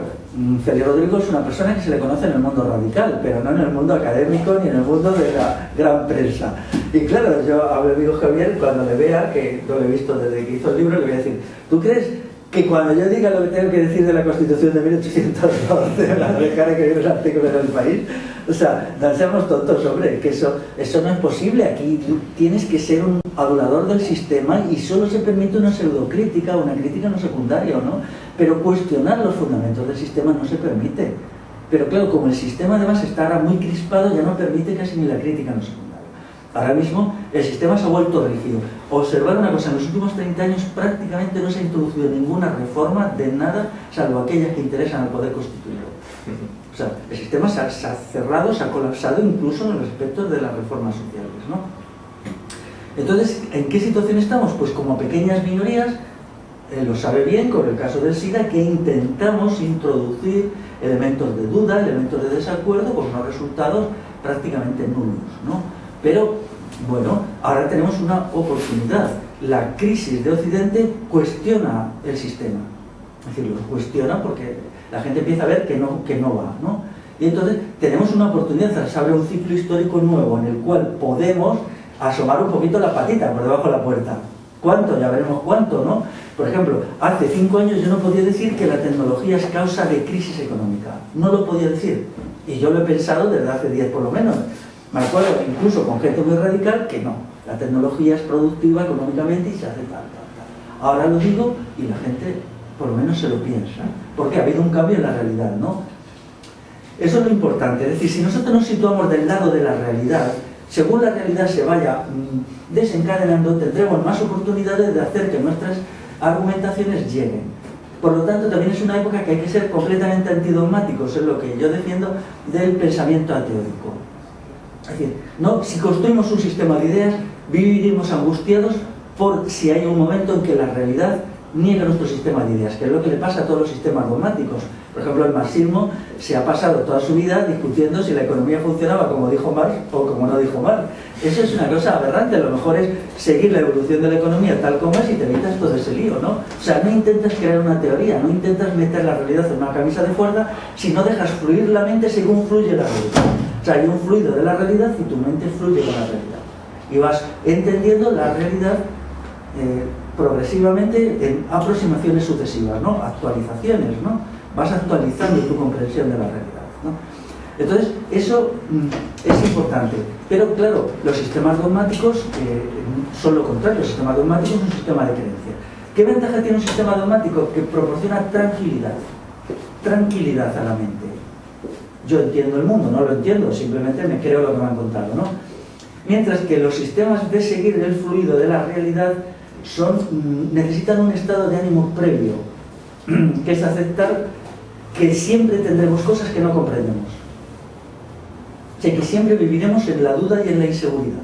Félix Rodrigo es una persona que se le conoce en el mundo radical, pero no en el mundo académico ni en el mundo de la gran prensa. Y claro, yo a mi amigo Javier, cuando le vea, que no lo he visto desde que hizo el libro, le voy a decir, ¿tú crees que cuando yo diga lo que tengo que decir de la Constitución de 1812, la dejaré que viene los artículos del país? O sea, no seamos tontos, hombre, que eso no es posible. Aquí tienes que ser un adulador del sistema y solo se permite una pseudocrítica, una crítica no secundaria, ¿no? Pero cuestionar los fundamentos del sistema no se permite. Pero claro, como el sistema además está ahora muy crispado, ya no permite casi ni la crítica no secundaria. Ahora mismo el sistema se ha vuelto rígido. Observar una cosa, en los últimos 30 años prácticamente no se ha introducido ninguna reforma de nada, salvo aquellas que interesan al poder constituido. O sea, el sistema se ha cerrado, se ha colapsado incluso en los aspectos de las reformas sociales, ¿no? Entonces, ¿en qué situación estamos? Pues como pequeñas minorías, lo sabe bien con el caso del SIDA, que intentamos introducir elementos de duda, elementos de desacuerdo, con unos resultados prácticamente nulos, ¿no? Pero, bueno, ahora tenemos una oportunidad. La crisis de Occidente cuestiona el sistema. Es decir, lo cuestiona porque la gente empieza a ver que no va, ¿no? Y entonces tenemos una oportunidad, se abre un ciclo histórico nuevo en el cual podemos asomar un poquito la patita por debajo de la puerta. ¿Cuánto? Ya veremos cuánto, ¿no? Por ejemplo, hace 5 años yo no podía decir que la tecnología es causa de crisis económica. No lo podía decir. Y yo lo he pensado desde hace 10 por lo menos. Me acuerdo incluso con gente muy radical que no. La tecnología es productiva económicamente y se hace tal. Ahora lo digo y la gente por lo menos se lo piensa. Porque ha habido un cambio en la realidad, ¿no? Eso es lo importante. Es decir, si nosotros nos situamos del lado de la realidad, según la realidad se vaya desencadenando, tendremos más oportunidades de hacer que nuestras argumentaciones lleguen. Por lo tanto, también es una época que hay que ser completamente antidogmáticos, es lo que yo defiendo del pensamiento ateórico. Es decir, no, si construimos un sistema de ideas, viviremos angustiados por si hay un momento en que la realidad niega nuestro sistema de ideas, que es lo que le pasa a todos los sistemas dogmáticos. Por ejemplo, el marxismo se ha pasado toda su vida discutiendo si la economía funcionaba como dijo Marx o como no dijo Marx. Eso es una cosa aberrante. Lo mejor es seguir la evolución de la economía tal como es y te evitas todo ese lío, ¿no? O sea, no intentas crear una teoría, no intentas meter la realidad en una camisa de fuerza, sino dejas fluir la mente según fluye la realidad. O sea, hay un fluido de la realidad y tu mente fluye con la realidad. Y vas entendiendo la realidad progresivamente en aproximaciones sucesivas, ¿no? Actualizaciones, ¿no? Vas actualizando tu comprensión de la realidad, ¿no? Entonces, eso es importante. Pero, claro, los sistemas dogmáticos son lo contrario. El sistema dogmático es un sistema de creencia. ¿Qué ventaja tiene un sistema dogmático? Que proporciona tranquilidad. Tranquilidad a la mente. Yo entiendo el mundo, no lo entiendo, simplemente me creo lo que me han contado, ¿no? Mientras que los sistemas de seguir el fluido de la realidad necesitan un estado de ánimo previo, que es aceptar que siempre tendremos cosas que no comprendemos. O sea, que siempre viviremos en la duda y en la inseguridad.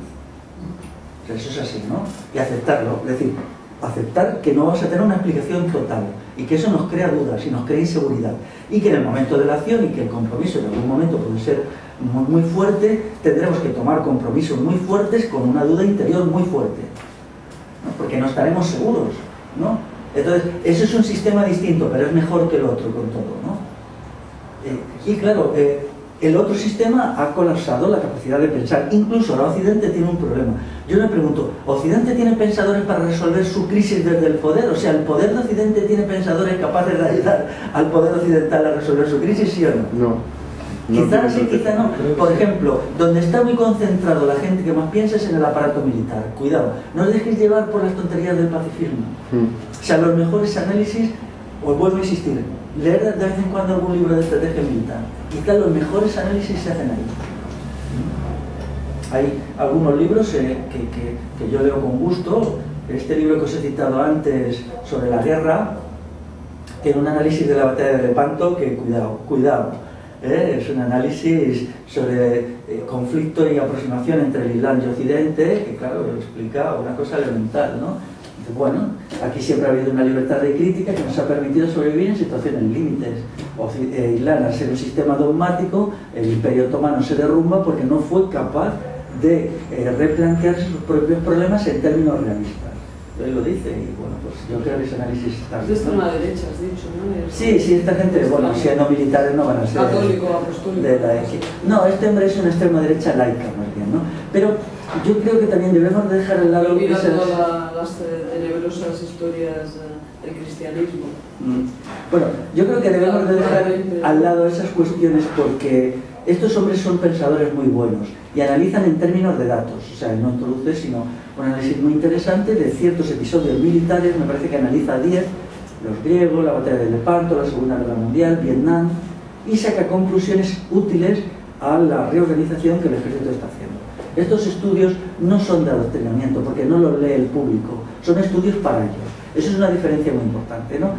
O sea, eso es así, ¿no? Y aceptarlo, es decir, aceptar que no vas a tener una explicación total y que eso nos crea dudas y nos crea inseguridad. Y que en el momento de la acción y que el compromiso en algún momento puede ser muy fuerte, tendremos que tomar compromisos muy fuertes con una duda interior muy fuerte, ¿no? Porque no estaremos seguros. ¿no? Entonces, eso es un sistema distinto, pero es mejor que el otro con todo, ¿no? Y claro, el otro sistema ha colapsado la capacidad de pensar. Incluso la Occidente tiene un problema. Yo me pregunto, ¿Occidente tiene pensadores para resolver su crisis desde el poder? O sea, ¿el poder de Occidente tiene pensadores capaces de ayudar al poder occidental a resolver su crisis, sí o no? No. Quizás sí, quizás no. Por ejemplo, donde está muy concentrado la gente que más piensa es en el aparato militar. Cuidado, no os dejéis llevar por las tonterías del pacifismo. O sea, los mejores análisis, os vuelvo a insistir, leer de vez en cuando algún libro de estrategia militar. Quizás los mejores análisis se hacen ahí. Hay algunos libros que yo leo con gusto. Este libro que os he citado antes sobre la guerra tiene un análisis de la batalla de Lepanto que, cuidado. Es un análisis sobre conflicto y aproximación entre el Islam y Occidente, que claro, explica una cosa elemental, ¿no? Entonces, bueno, aquí siempre ha habido una libertad de crítica que nos ha permitido sobrevivir en situaciones límites. Islam, al ser un sistema dogmático, el Imperio Otomano se derrumba porque no fue capaz de replantearse sus propios problemas en términos realistas. Él lo dice y bueno, pues yo creo que ese análisis está bien, ¿no? Es de extrema derecha, has dicho, ¿no? Sí, esta gente, bueno, siendo militares no van a ser católico, apostólico. No, este hombre es una extrema derecha laica más bien, ¿no? Pero yo creo que también debemos dejar al lado olvida todas las tenebrosas historias del cristianismo. Bueno, yo creo que debemos de dejar al lado esas cuestiones porque estos hombres son pensadores muy buenos y analizan en términos de datos, o sea, no introduce sino un análisis muy interesante de ciertos episodios militares. Me parece que analiza 10, los griegos, la batalla de Lepanto, la Segunda Guerra Mundial, Vietnam, y saca conclusiones útiles a la reorganización que el ejército está haciendo. Estos estudios no son de adoctrinamiento porque no los lee el público, son estudios para ellos. Eso es una diferencia muy importante, ¿no?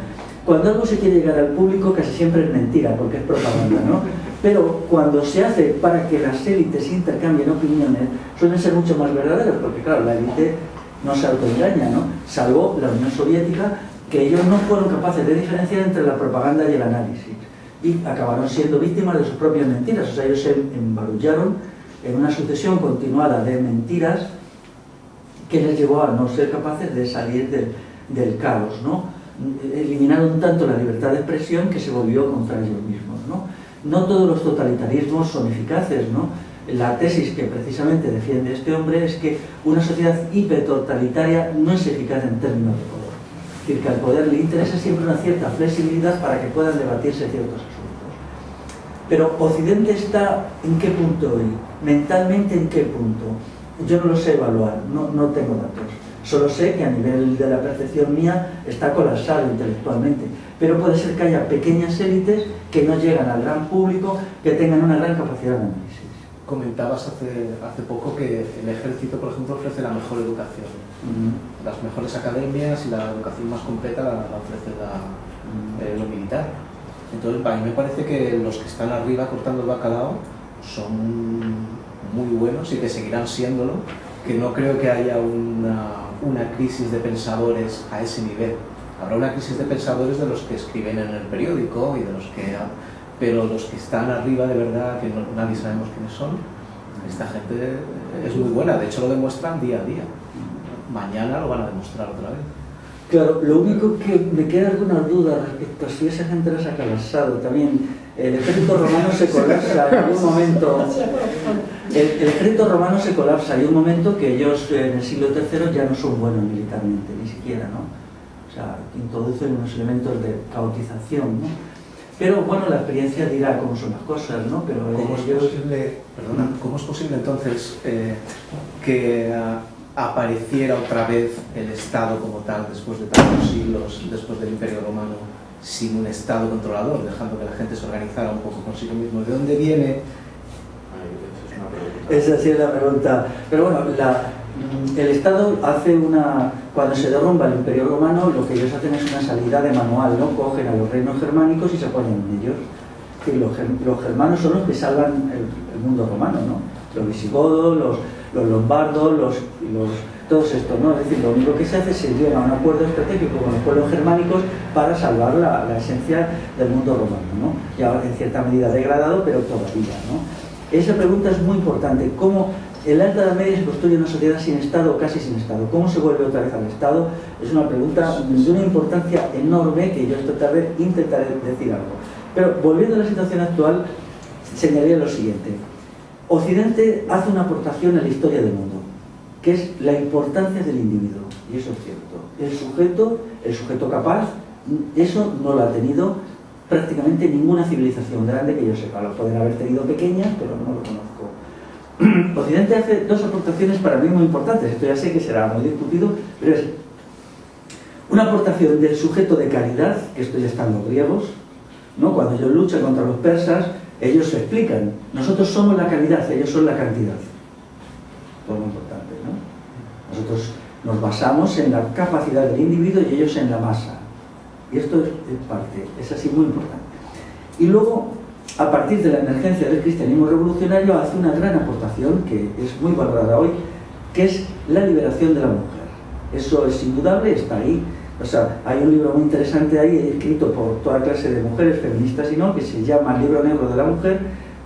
Cuando algo se quiere llegar al público casi siempre es mentira porque es propaganda, ¿no? Pero cuando se hace para que las élites intercambien opiniones suelen ser mucho más verdaderos porque claro, la élite no se autoengaña, ¿no? Salvo la Unión Soviética, que ellos no fueron capaces de diferenciar entre la propaganda y el análisis y acabaron siendo víctimas de sus propias mentiras. O sea, ellos se embarullaron en una sucesión continuada de mentiras que les llevó a no ser capaces de salir del caos, ¿no? Eliminaron tanto la libertad de expresión que se volvió contra ellos mismos, ¿no? No todos los totalitarismos son eficaces, ¿no? La tesis que precisamente defiende este hombre es que una sociedad hipertotalitaria no es eficaz en términos de poder. Es decir, que al poder le interesa siempre una cierta flexibilidad para que puedan debatirse ciertos asuntos. Pero Occidente está ¿en qué punto hoy? Mentalmente ¿en qué punto? Yo no lo sé evaluar, no tengo datos. Solo sé que a nivel de la percepción mía está colapsado intelectualmente, pero puede ser que haya pequeñas élites que no llegan al gran público, que tengan una gran capacidad de análisis. Comentabas hace poco que el ejército, por ejemplo, ofrece la mejor educación. Las mejores academias y la educación más completa la ofrece lo militar. Entonces, a mí me parece que los que están arriba cortando el bacalao son muy buenos y que seguirán siéndolo, que no creo que haya una crisis de pensadores a ese nivel. Habrá una crisis de pensadores de los que escriben en el periódico y de los que... Pero los que están arriba de verdad, que nadie sabemos quiénes son, esta gente es muy buena, de hecho lo demuestran día a día. Mañana lo van a demostrar otra vez. Claro, lo único que me queda alguna duda respecto a si esa gente las ha colapsado también. El ejército romano se colapsa en un momento. El ejército romano se colapsa y hay un momento que ellos en el siglo III ya no son buenos militarmente, ni siquiera, ¿no? O sea, introducen unos elementos de caotización, ¿no? Pero bueno, la experiencia dirá cómo son las cosas, ¿no? Pero ¿Cómo es posible entonces que apareciera otra vez el Estado como tal después de tantos siglos, después del Imperio Romano, sin un Estado controlador, dejando que la gente se organizara un poco consigo mismo? ¿De dónde viene? Esa sí es la pregunta. Pero bueno, el Estado hace cuando se derrumba el Imperio Romano, lo que ellos hacen es una salida de manual, ¿no? Cogen a los reinos germánicos y se apoyan en ellos. Es decir, los germanos son los que salvan el mundo romano, ¿no? Los visigodos, los lombardos, todos estos, ¿no? Es decir, lo único que se hace es que se llega a un acuerdo estratégico con los pueblos germánicos para salvar la esencia del mundo romano, ¿no? Ya en cierta medida degradado, pero todavía, ¿no? Esa pregunta es muy importante. ¿Cómo En la Alta Edad Media se construye una sociedad sin Estado o casi sin Estado. ¿Cómo se vuelve otra vez al Estado? Es una pregunta de una importancia enorme que yo esta tarde intentaré decir algo. Pero volviendo a la situación actual, señalaría lo siguiente. Occidente hace una aportación a la historia del mundo, que es la importancia del individuo, y eso es cierto. El sujeto capaz, eso no lo ha tenido prácticamente ninguna civilización grande que yo sepa. Lo pueden haber tenido pequeñas, pero no lo conozco. Occidente hace dos aportaciones para mí muy importantes, esto ya sé que será muy discutido, pero es una aportación del sujeto de calidad, que esto ya están los griegos, ¿no? Cuando ellos luchan contra los persas, ellos se explican, nosotros somos la calidad, ellos son la cantidad. Todo muy importante, ¿no? Nosotros nos basamos en la capacidad del individuo y ellos en la masa. Y esto es parte, es así muy importante. Y luego, a partir de la emergencia del cristianismo revolucionario, hace una gran aportación que es muy valorada hoy, que es la liberación de la mujer. Eso es indudable, está ahí. O sea, hay un libro muy interesante ahí, escrito por toda clase de mujeres feministas y no, que se llama El Libro Negro de la Mujer,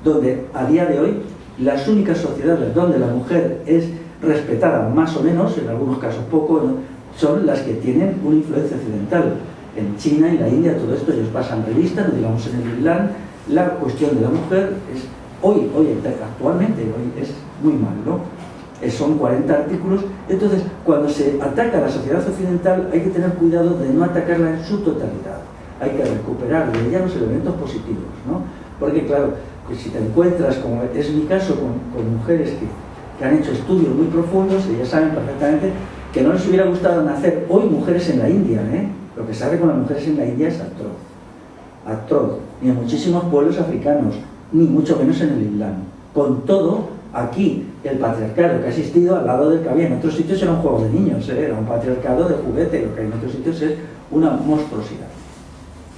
donde a día de hoy las únicas sociedades donde la mujer es respetada más o menos, en algunos casos poco, ¿no?, son las que tienen una influencia occidental. En China y la India, todo esto ellos pasan revista, no digamos en el Islam. La cuestión de la mujer es actualmente es muy mal, ¿no? Son 40 artículos. Entonces, cuando se ataca a la sociedad occidental, hay que tener cuidado de no atacarla en su totalidad. Hay que recuperar de ella los elementos positivos, ¿no? Porque, claro, pues si te encuentras, como es mi caso, con mujeres que han hecho estudios muy profundos, ellas saben perfectamente que no les hubiera gustado nacer hoy mujeres en la India, ¿eh? Lo que se hace con las mujeres en la India es atroz, ni en muchísimos pueblos africanos, ni mucho menos en el Islam. Con todo, aquí el patriarcado que ha existido al lado del que había en otros sitios era un juego de niños, era un patriarcado de juguete, lo que hay en otros sitios es una monstruosidad.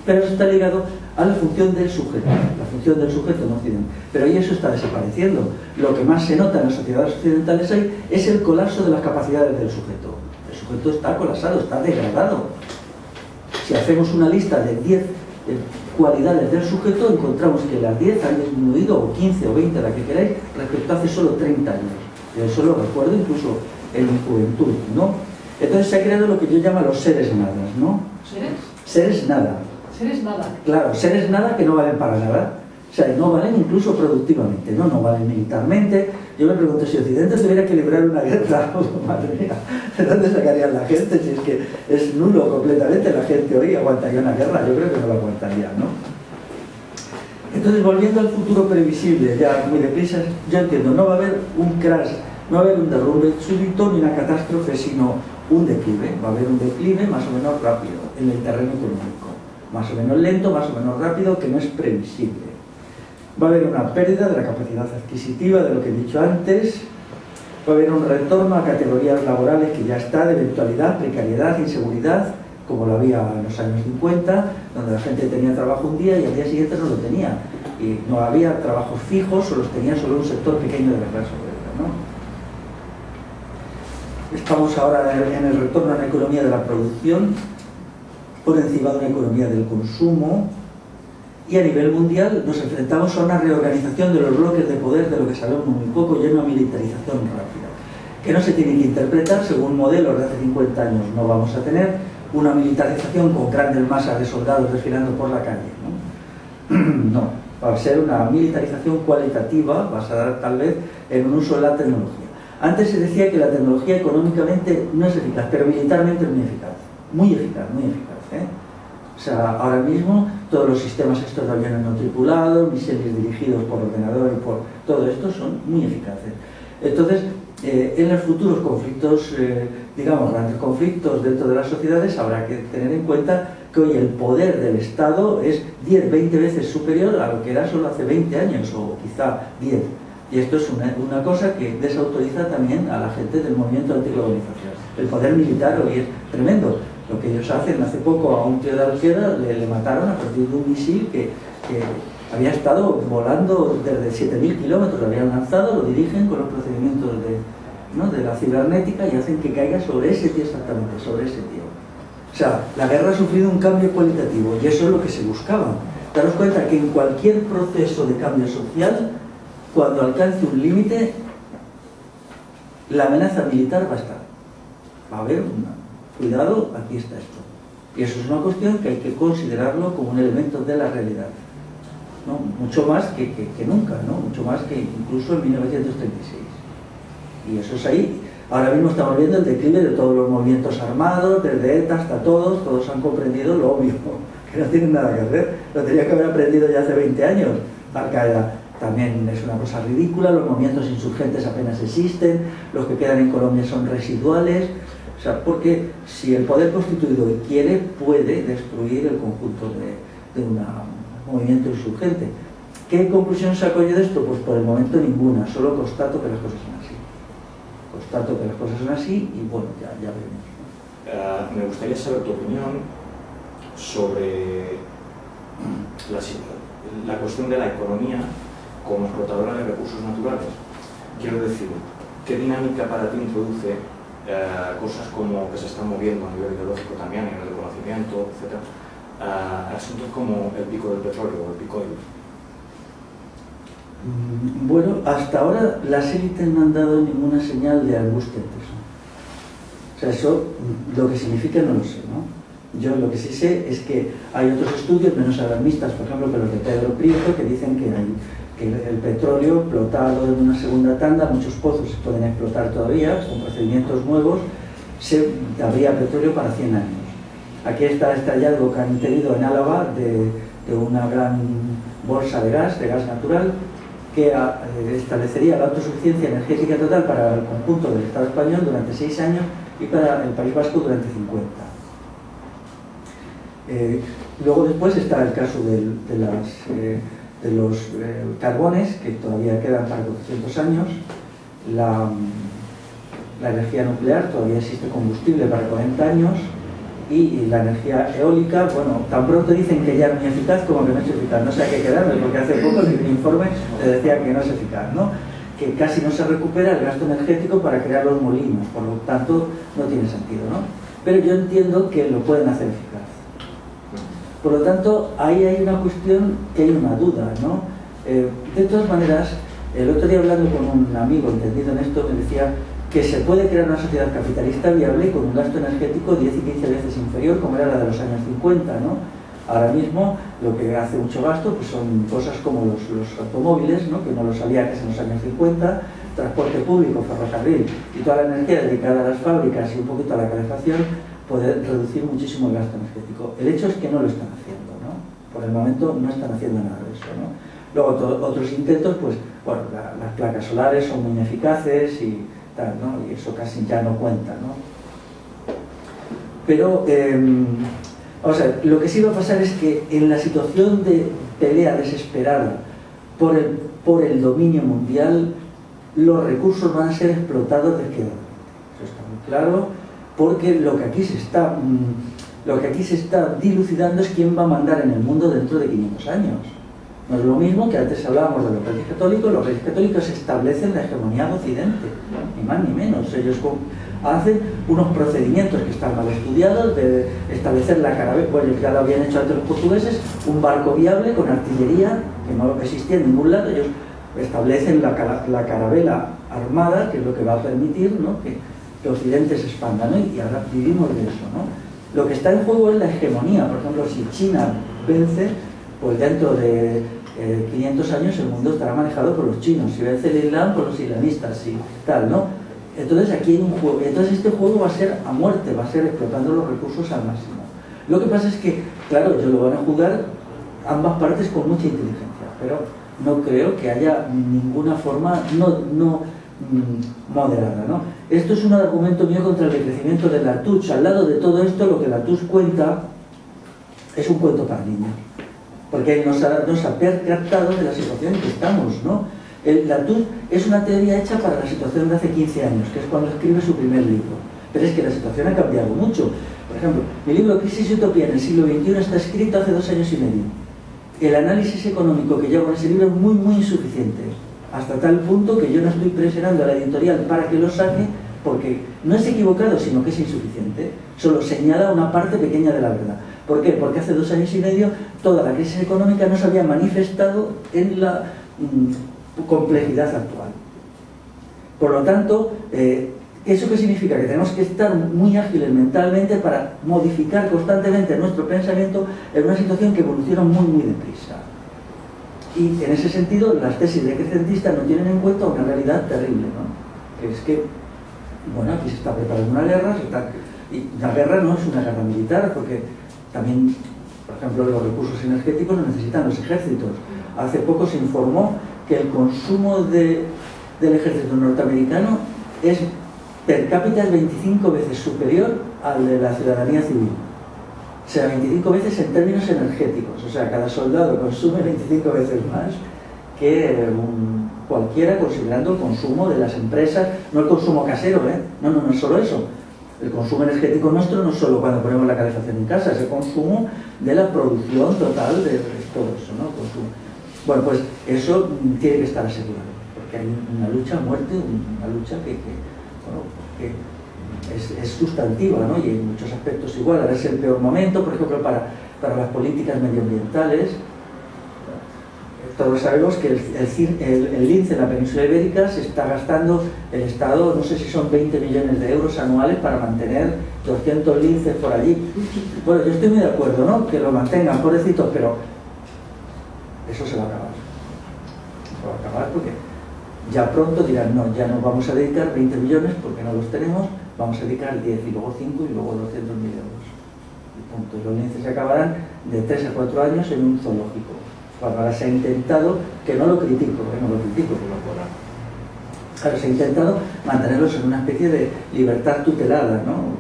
Pero eso está ligado a la función del sujeto, en Occidente. Pero ahí eso está desapareciendo. Lo que más se nota en las sociedades occidentales hoy es el colapso de las capacidades del sujeto. El sujeto está colapsado, está degradado. Si hacemos una lista de 10 cualidades del sujeto, encontramos que las 10 han disminuido, o 15 o 20, la que queráis, respecto a hace solo 30 años. Yo eso lo recuerdo incluso en mi juventud, ¿no? Entonces se ha creado lo que yo llamo los seres nadas, ¿no? ¿Seres? Seres nada. Seres nada. Claro, seres nada que no valen para nada. O sea, no valen incluso productivamente, ¿no? No valen militarmente. Yo me pregunto, si Occidente tuviera que librar una guerra, madre mía, ¿de dónde sacarían la gente? Si es que es nulo completamente, la gente hoy aguantaría una guerra, yo creo que no la aguantaría, ¿no? Entonces, volviendo al futuro previsible, ya muy deprisa, yo entiendo, no va a haber un crash, no va a haber un derrumbe súbito ni una catástrofe, sino un declive. Va a haber un declive más o menos rápido en el terreno económico, más o menos lento, más o menos rápido, que no es previsible. Va a haber una pérdida de la capacidad adquisitiva, de lo que he dicho antes. Va a haber un retorno a categorías laborales que ya está, de eventualidad, precariedad, inseguridad, como lo había en los años 50, donde la gente tenía trabajo un día y al día siguiente no lo tenía. Y no había trabajos fijos o los tenía solo un sector pequeño de la clase obrera, ¿no? Estamos ahora en el retorno a una economía de la producción, por encima de una economía del consumo. Y a nivel mundial nos enfrentamos a una reorganización de los bloques de poder, de lo que sabemos muy poco, y a una militarización rápida, que no se tiene que interpretar según modelos de hace 50 años. No vamos a tener una militarización con grandes masas de soldados desfilando por la calle, ¿no? No, va a ser una militarización cualitativa, basada tal vez en un uso de la tecnología. Antes se decía que la tecnología económicamente no es eficaz, pero militarmente es muy eficaz, muy eficaz, ¿eh? O sea, ahora mismo todos los sistemas estos de aviones no tripulados, misiles dirigidos por ordenador y por todo esto son muy eficaces. Entonces, en los futuros conflictos, digamos, grandes conflictos dentro de las sociedades, habrá que tener en cuenta que hoy el poder del Estado es 10, 20 veces superior a lo que era solo hace 20 años o quizá 10. Y esto es una cosa que desautoriza también a la gente del movimiento antiglobalización. El poder militar hoy es tremendo. Lo que ellos hacen, hace poco a un tío de Algeciras le mataron a partir de un misil que había estado volando desde 7.000 kilómetros, lo habían lanzado, lo dirigen con los procedimientos de la cibernética y hacen que caiga sobre ese tío exactamente, sobre ese tío. O sea, la guerra ha sufrido un cambio cualitativo y eso es lo que se buscaba. Daros cuenta que en cualquier proceso de cambio social, cuando alcance un límite, la amenaza militar va a estar. Va a haber cuidado, aquí está esto. Y eso es una cuestión que hay que considerarlo como un elemento de la realidad, ¿no? Mucho más que nunca, ¿no? Mucho más que incluso en 1936. Y eso es ahí. Ahora mismo estamos viendo el declive de todos los movimientos armados, desde ETA hasta todos han comprendido lo obvio, que no tienen nada que hacer. Lo tenía que haber aprendido ya hace 20 años. Al-Qaeda también es una cosa ridícula, los movimientos insurgentes apenas existen, los que quedan en Colombia son residuales. O sea, porque si el poder constituido quiere, puede destruir el conjunto de un movimiento insurgente. ¿Qué conclusión saco yo de esto? Pues por el momento ninguna, solo constato que las cosas son así. Constato que las cosas son así y bueno, ya veremos. Me gustaría saber tu opinión sobre la cuestión de la economía como explotadora de recursos naturales. Quiero decir, ¿qué dinámica para ti introduce cosas como que se están moviendo a nivel ideológico también, a nivel de conocimiento, etcétera, asuntos como el pico del petróleo o el pico del... Bueno, hasta ahora las élites no han dado ninguna señal de angustia ante eso. O sea, eso lo que significa no lo sé, ¿no? Yo lo que sí sé es que hay otros estudios menos alarmistas, por ejemplo, que los de Pedro Prieto, que dicen que el petróleo explotado en una segunda tanda, muchos pozos se pueden explotar todavía, con procedimientos nuevos, habría petróleo para 100 años. Aquí está este hallazgo que han tenido en Álava de una gran bolsa de gas natural, que establecería la autosuficiencia energética total para el conjunto del Estado español durante 6 años y para el País Vasco durante 50. Luego después está el caso de los carbones, que todavía quedan para 400 años, la energía nuclear, todavía existe combustible para 40 años, y la energía eólica, bueno, tan pronto dicen que ya es muy eficaz como que no es eficaz. No sé a qué quedarme, porque hace poco en un informe te decía que no es eficaz, ¿no? Que casi no se recupera el gasto energético para crear los molinos, por lo tanto no tiene sentido, ¿no? Pero yo entiendo que lo pueden hacer eficaz. Por lo tanto, ahí hay una cuestión que hay una duda, ¿no? De todas maneras, el otro día hablando con un amigo entendido en esto, me decía que se puede crear una sociedad capitalista viable con un gasto energético 10 y 15 veces inferior como era la de los años 50, ¿no? Ahora mismo lo que hace mucho gasto pues son cosas como los automóviles, ¿no? Que no los había que en los años 50, transporte público, ferrocarril y toda la energía dedicada a las fábricas y un poquito a la calefacción, poder reducir muchísimo el gasto energético. El hecho es que no lo están haciendo, ¿no? Por el momento no están haciendo nada de eso, ¿no? Luego otros intentos, pues bueno, las placas solares son muy ineficaces y tal, ¿no? Y eso casi ya no cuenta, ¿no? Pero o sea, lo que sí va a pasar es que en la situación de pelea desesperada por el dominio mundial, los recursos van a ser explotados desquedadamente. Eso está muy claro, porque lo que aquí se está dilucidando es quién va a mandar en el mundo dentro de 500 años. No es lo mismo que antes hablábamos de los reyes católicos establecen la hegemonía de Occidente, ni más ni menos. Ellos hacen unos procedimientos que están mal estudiados de establecer la carabela, bueno, ya lo habían hecho antes los portugueses, un barco viable con artillería que no existía en ningún lado. Ellos establecen la carabela armada, que es lo que va a permitir, ¿no? que Occidente se expanda, ¿no? Y ahora vivimos de eso, ¿no? Lo que está en juego es la hegemonía. Por ejemplo, si China vence, pues dentro de 500 años el mundo estará manejado por los chinos, si vence el Islam, por los islamistas y tal, ¿no? Entonces aquí hay un juego, entonces este juego va a ser a muerte, va a ser explotando los recursos al máximo. Lo que pasa es que, claro, ellos lo van a jugar ambas partes con mucha inteligencia, pero no creo que haya ninguna forma moderada, ¿no? Esto es un argumento mío contra el decrecimiento de Latouche. Al lado de todo esto, lo que Latouche cuenta es un cuento para niños, porque él nos ha percatado de la situación en que estamos, ¿no? Latouche es una teoría hecha para la situación de hace 15 años, que es cuando escribe su primer libro, pero es que la situación ha cambiado mucho. Por ejemplo, mi libro Crisis y Utopía en el siglo XXI está escrito hace 2 años y medio. El análisis económico que llevo en ese libro es muy, muy insuficiente, hasta tal punto que yo no estoy presionando a la editorial para que lo saque, porque no es equivocado, sino que es insuficiente. Solo señala una parte pequeña de la verdad. ¿Por qué? Porque hace 2 años y medio toda la crisis económica no se había manifestado en la complejidad actual. Por lo tanto, ¿eso qué significa? Que tenemos que estar muy ágiles mentalmente para modificar constantemente nuestro pensamiento en una situación que evoluciona muy, muy deprisa. Y en ese sentido, las tesis decrecentistas no tienen en cuenta una realidad terrible, ¿no? Que es que, bueno, aquí se está preparando una guerra, y la guerra no es una guerra militar, porque también, por ejemplo, los recursos energéticos los necesitan los ejércitos. Hace poco se informó que el consumo del ejército norteamericano es per cápita 25 veces superior al de la ciudadanía civil. O sea, 25 veces en términos energéticos. O sea, cada soldado consume 25 veces más que cualquiera, considerando el consumo de las empresas, no el consumo casero, ¿eh? No es solo eso. El consumo energético nuestro no es solo cuando ponemos la calefacción en casa, es el consumo de la producción total de todo eso, ¿no? Bueno, pues eso tiene que estar asegurado, porque hay una lucha a muerte, una lucha que es sustantiva, ¿no? Y en muchos aspectos igual. Ahora es el peor momento, por ejemplo, para las políticas medioambientales. Todos sabemos que el lince en la península ibérica se está gastando el Estado, no sé si son 20 millones de euros anuales para mantener 200 linces por allí. Bueno, yo estoy muy de acuerdo, ¿no? Que lo mantengan, pobrecitos, pero eso se va a acabar. Se va a acabar porque ya pronto dirán, no, ya nos vamos a dedicar 20 millones porque no los tenemos, vamos a dedicar 10 y luego 5 y luego 200.000 euros. Y punto. Y los linces se acabarán de 3 a 4 años en un zoológico. Cuando ahora se ha intentado, que no lo critico, claro, se ha intentado mantenerlos en una especie de libertad tutelada, ¿no?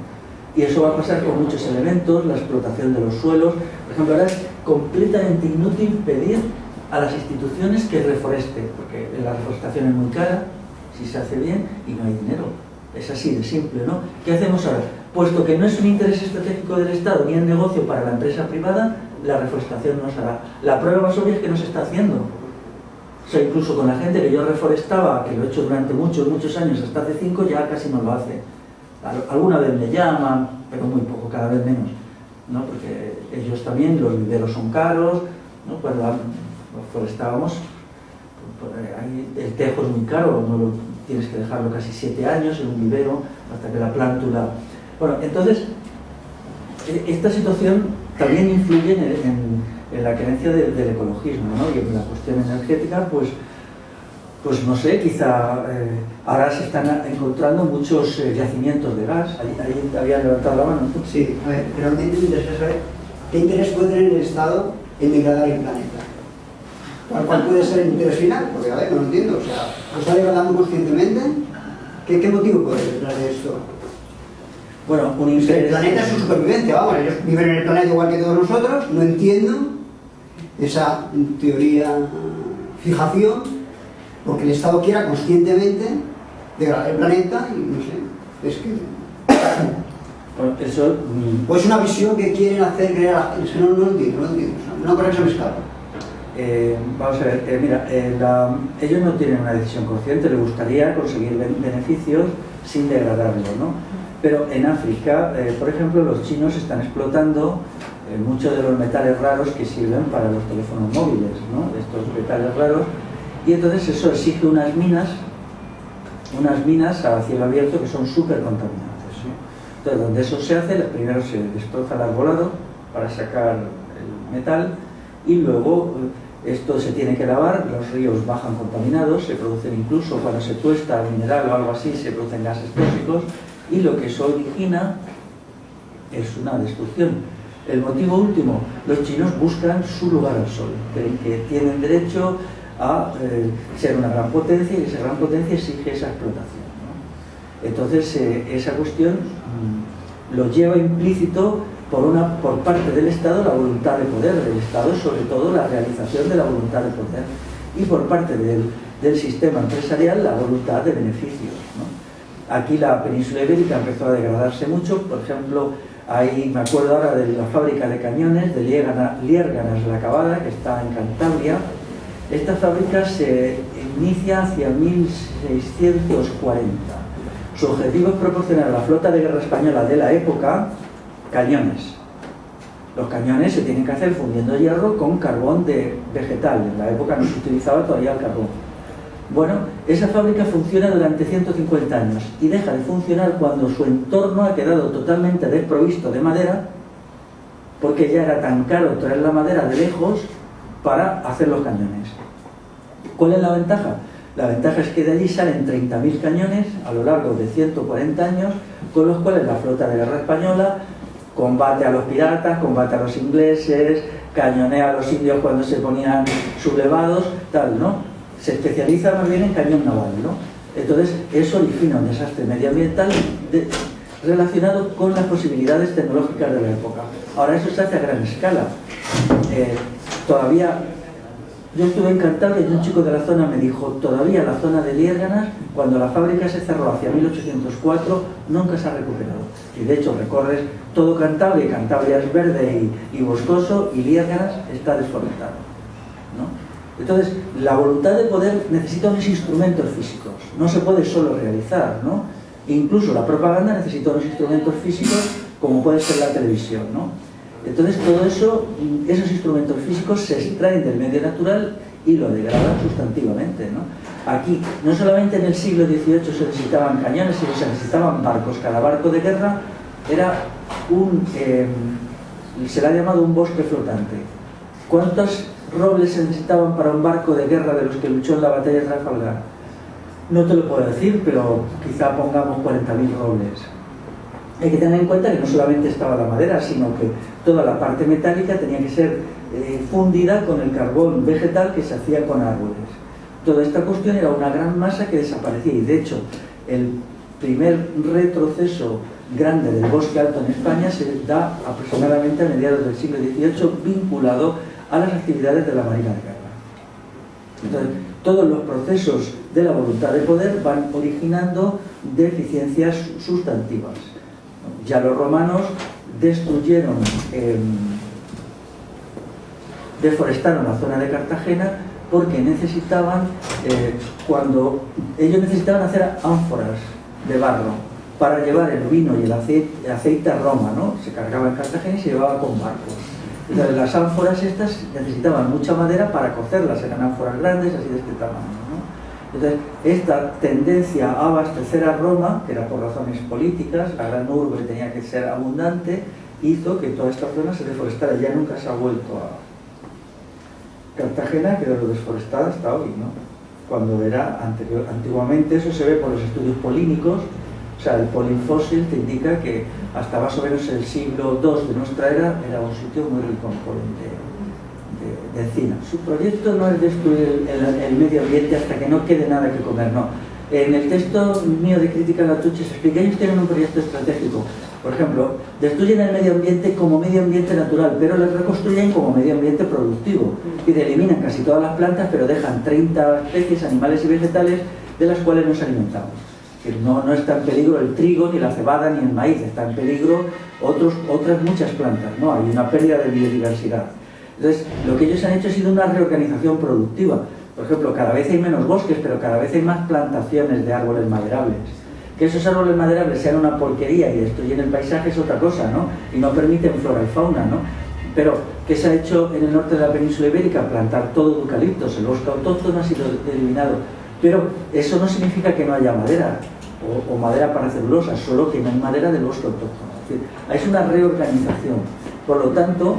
Y eso va a pasar con muchos elementos, la explotación de los suelos. Por ejemplo, ahora es completamente inútil pedir a las instituciones que reforesten, porque la reforestación es muy cara, si se hace bien, y no hay dinero. Es así de simple, ¿no? ¿Qué hacemos ahora? Puesto que no es un interés estratégico del Estado ni el negocio para la empresa privada, la reforestación no se hará. La prueba más obvia es que no se está haciendo. O sea, incluso con la gente que yo reforestaba, que lo he hecho durante muchos años, hasta hace 5, ya casi no lo hace. Alguna vez me llaman, pero muy poco, cada vez menos, ¿no? Porque ellos también, los viveros son caros, ¿no? Cuando forestábamos, el tejo es muy caro, tienes que dejarlo casi 7 años en un vivero hasta que la plántula... Bueno, entonces, esta situación también influye en la creencia del ecologismo, ¿no? Y en la cuestión energética, pues no sé, quizá ahora se están encontrando muchos yacimientos de gas. Ahí habían levantado la mano, ¿no? Sí, a ver, pero me interesa saber qué interés puede tener el Estado en degradar el planeta. ¿Cuál puede ser el interés final? Porque, a ver, no lo entiendo. O sea, ¿lo está degradando conscientemente? ¿Qué motivo puede haber detrás de esto? Bueno, un interés... El planeta es su supervivencia, vamos, ellos viven en el planeta igual que todos nosotros, no entiendo esa teoría, fijación, porque el Estado quiera conscientemente degradar el planeta y no sé, es que... Bueno, eso... O es una visión que quieren hacer creer a la gente, es que no lo entiendo, una cosa que se me escapa. Vamos a ver, mira, ellos no tienen una decisión consciente, les gustaría conseguir beneficios sin degradarlo, ¿no? Pero en África, por ejemplo, los chinos están explotando muchos de los metales raros que sirven para los teléfonos móviles, ¿no? Estos metales raros, y entonces eso exige unas minas a cielo abierto que son súper contaminantes, ¿no? Entonces, donde eso se hace, primero se destroza el arbolado para sacar el metal, y luego esto se tiene que lavar, los ríos bajan contaminados, se producen incluso cuando se tuesta el mineral o algo así, se producen gases tóxicos, y lo que eso origina es una destrucción. El motivo último, los chinos buscan su lugar al sol, creen que tienen derecho a ser una gran potencia y esa gran potencia exige esa explotación, ¿no? Entonces esa cuestión lo lleva implícito por parte del Estado la voluntad de poder del Estado, sobre todo la realización de la voluntad de poder, y por parte del sistema empresarial la voluntad de beneficios, ¿no? Aquí la península ibérica empezó a degradarse mucho. Por ejemplo, me acuerdo ahora de la fábrica de cañones de Liérganas la Cavada, que está en Cantabria. Esta fábrica se inicia hacia 1640. Su objetivo es proporcionar a la flota de guerra española de la época cañones. Los cañones se tienen que hacer fundiendo hierro con carbón vegetal. En la época no se utilizaba todavía el carbón. Bueno, esa fábrica funciona durante 150 años y deja de funcionar cuando su entorno ha quedado totalmente desprovisto de madera, porque ya era tan caro traer la madera de lejos para hacer los cañones. ¿Cuál es la ventaja? La ventaja es que de allí salen 30.000 cañones a lo largo de 140 años, con los cuales la flota de guerra española combate a los piratas, combate a los ingleses, cañonea a los indios cuando se ponían sublevados, tal, ¿no? Se especializa más bien en cañón naval, ¿no? Entonces, eso origina un desastre medioambiental relacionado con las posibilidades tecnológicas de la época. Ahora, eso se hace a gran escala. Todavía, yo estuve encantado y un chico de la zona me dijo, todavía la zona de Liérganas, cuando la fábrica se cerró hacia 1804, nunca se ha recuperado. Y de hecho, recorres todo Cantabria, y Cantabria es verde y boscoso, y Liérganas está desforestado, ¿no? Entonces, la voluntad de poder necesita unos instrumentos físicos, no se puede solo realizar, ¿no? Incluso la propaganda necesita unos instrumentos físicos, como puede ser la televisión, ¿no? Entonces, todo eso, esos instrumentos físicos se extraen del medio natural y lo degradan sustantivamente, ¿no? Aquí, no solamente en el siglo XVIII se necesitaban cañones, sino se necesitaban barcos. Cada barco de guerra era se le ha llamado un bosque flotante. ¿Cuántos robles se necesitaban para un barco de guerra de los que luchó en la batalla de Trafalgar? No te lo puedo decir, pero quizá pongamos 40.000 robles. Hay que tener en cuenta que no solamente estaba la madera, sino que toda la parte metálica tenía que ser fundida con el carbón vegetal que se hacía con árboles. Toda esta cuestión era una gran masa que desaparecía, y de hecho el primer retroceso grande del bosque alto en España se da aproximadamente a mediados del siglo XVIII, vinculado a las actividades de la Marina de Guerra. Entonces, todos los procesos de la voluntad de poder van originando deficiencias sustantivas. Ya los romanos destruyeron, deforestaron la zona de Cartagena porque necesitaban, cuando ellos necesitaban hacer ánforas de barro para llevar el vino y el aceite a Roma, ¿no? Se cargaba en Cartagena y se llevaba con barcos. Entonces, las ánforas estas necesitaban mucha madera para cocerlas, eran ánforas grandes, así de este tamaño, ¿no? Entonces, esta tendencia a abastecer a Roma, que era por razones políticas, la gran urbe tenía que ser abundante, hizo que toda esta zona se deforestara. Ya nunca se ha vuelto a Cartagena, quedó desforestada hasta hoy, ¿no? Cuando era antiguamente, eso se ve por los estudios polínicos. O sea, el polinfósil te indica que hasta más o menos el siglo II de nuestra era era un sitio muy rico en polen de encina. Su proyecto no es destruir el medio ambiente hasta que no quede nada que comer, no. En el texto mío de Crítica a la Tuche se explica, ellos tienen un proyecto estratégico. Por ejemplo, destruyen el medio ambiente como medio ambiente natural, pero lo reconstruyen como medio ambiente productivo. Y eliminan casi todas las plantas, pero dejan 30 especies animales y vegetales de las cuales nos alimentamos. No está en peligro el trigo, ni la cebada, ni el maíz, está en peligro otras muchas plantas, ¿no? Hay una pérdida de biodiversidad. Entonces, lo que ellos han hecho ha sido una reorganización productiva. Por ejemplo, cada vez hay menos bosques, pero cada vez hay más plantaciones de árboles maderables. Que esos árboles maderables sean una porquería y destruyen el paisaje es otra cosa, ¿no? Y no permiten flora y fauna, ¿no? Pero, ¿qué se ha hecho en el norte de la península ibérica? Plantar todo de eucaliptos, el bosque autóctono ha sido eliminado. Pero eso no significa que no haya madera, o madera para celulosa, solo que no hay madera del bosque autóctono. Es decir, es una reorganización. Por lo tanto,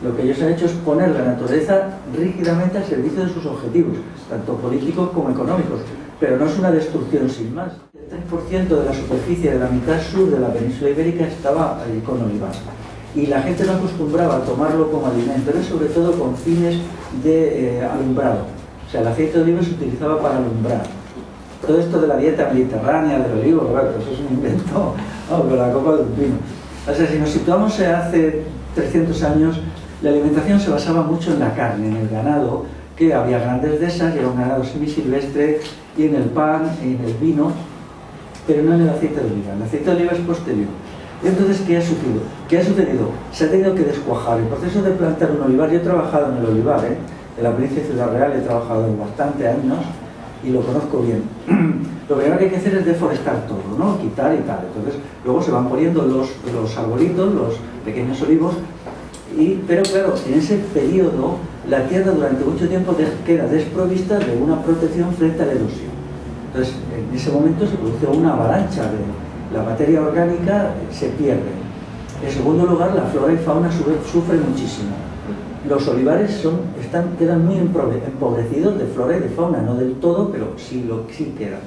lo que ellos han hecho es poner la naturaleza rígidamente al servicio de sus objetivos, tanto políticos como económicos, pero no es una destrucción sin más. El 3% de la superficie de la mitad sur de la península ibérica estaba con olivar, y la gente no acostumbraba a tomarlo como alimento, era sobre todo con fines de alumbrado. O sea, el aceite de oliva se utilizaba para alumbrar. Todo esto de la dieta mediterránea, del olivo, claro, eso es un invento, con la copa de un vino. O sea, si nos situamos hace 300 años, la alimentación se basaba mucho en la carne, en el ganado, que había grandes dehesas, y era un ganado semisilvestre, y en el pan, y en el vino, pero no en el aceite de oliva. El aceite de oliva es posterior. Y entonces, ¿qué ha sucedido? Se ha tenido que descuajar. El proceso de plantar un olivar, yo he trabajado en el olivar, en la provincia de Ciudad Real he trabajado bastante años, y lo conozco bien. Lo primero que hay que hacer es deforestar todo, ¿no? Quitar y tal. Entonces, luego se van poniendo los arbolitos, los pequeños olivos, pero claro, en ese periodo la tierra durante mucho tiempo queda desprovista de una protección frente a la erosión. Entonces, en ese momento se produce una avalancha de la materia orgánica, se pierde. En segundo lugar, la flora y fauna sufre muchísimo. Los olivares quedan muy empobrecidos de flora y de fauna, no del todo, pero sí quedan.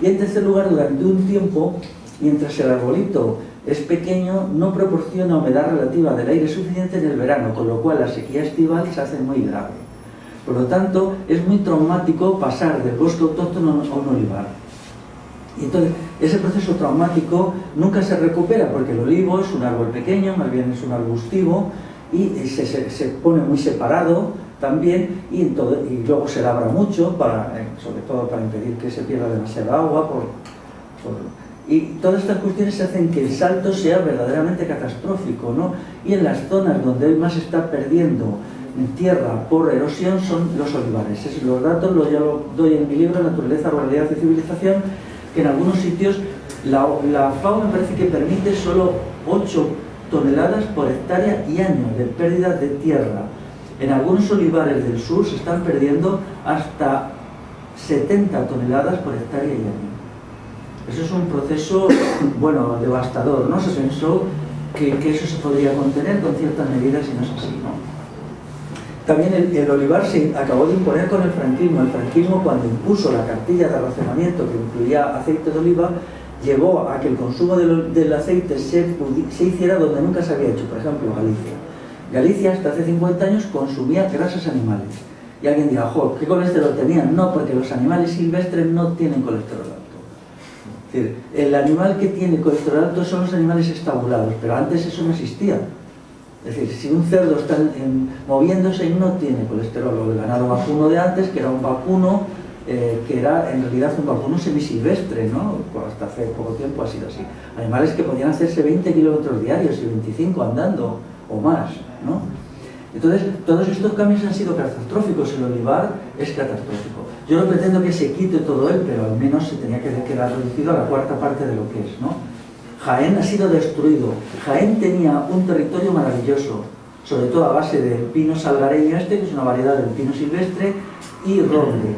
Y en tercer lugar, durante un tiempo, mientras el arbolito es pequeño, no proporciona humedad relativa del aire suficiente en el verano, con lo cual la sequía estival se hace muy grave. Por lo tanto, es muy traumático pasar del bosque autóctono a un olivar. Y entonces, ese proceso traumático nunca se recupera, porque el olivo es un árbol pequeño, más bien es un arbustivo, y se pone muy separado también, y luego se labra mucho, sobre todo para impedir que se pierda demasiada agua. Y todas estas cuestiones hacen que el salto sea verdaderamente catastrófico, ¿no? Y en las zonas donde más se está perdiendo tierra por erosión son los olivares. Los datos ya lo doy en mi libro, Naturaleza, Ruralidad y Civilización, que en algunos sitios la FAO me parece que permite solo 8 toneladas por hectárea y año de pérdida de tierra. En algunos olivares del sur se están perdiendo hasta 70 toneladas por hectárea y año. Eso es un proceso, bueno, devastador, ¿no? Se pensó que eso se podría contener con ciertas medidas y no es así, ¿no? También el olivar se acabó de imponer con el franquismo. El franquismo, cuando impuso la cartilla de racionamiento que incluía aceite de oliva, llevó a que el consumo del aceite se hiciera donde nunca se había hecho. Por ejemplo, Galicia. Galicia hasta hace 50 años consumía grasas animales. Y alguien dirá, jo, ¿qué colesterol tenían? No, porque los animales silvestres no tienen colesterol alto. Es decir, el animal que tiene colesterol alto son los animales estabulados, pero antes eso no existía. Es decir, si un cerdo está moviéndose no tiene colesterol, o el ganado vacuno de antes, que era un vacuno, que era en realidad un vacuno semisilvestre, ¿no? Hasta hace poco tiempo ha sido así. Animales que podían hacerse 20 kilómetros diarios y 25 andando, o más, ¿no? Entonces, todos estos cambios han sido catastróficos. El olivar es catastrófico. Yo no pretendo que se quite todo él, pero al menos se tenía que quedar reducido a la cuarta parte de lo que es, ¿no? Jaén ha sido destruido. Jaén tenía un territorio maravilloso, sobre todo a base del pino salgareño que es una variedad del pino silvestre, y roble.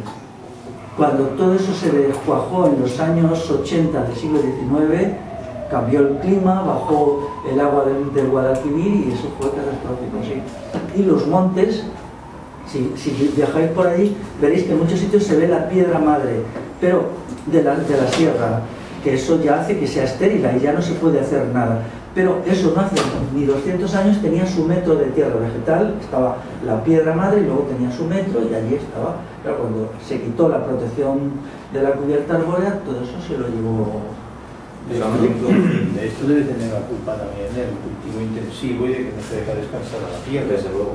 Cuando todo eso se descuajó en los años 80 del siglo XIX, cambió el clima, bajó el agua del Guadalquivir y eso fue catastrófico, sí. Y los montes, si viajáis por ahí, veréis que en muchos sitios se ve la piedra madre, pero de la sierra, que eso ya hace que sea estéril y ya no se puede hacer nada. Pero eso no hace ni 200 años, tenía su metro de tierra vegetal, estaba la piedra madre y luego tenía su metro y allí estaba. Claro, cuando se quitó la protección de la cubierta arbórea, todo eso se lo llevó. De esto debe tener la culpa también el cultivo intensivo y de que no se deja descansar a la tierra. Desde luego.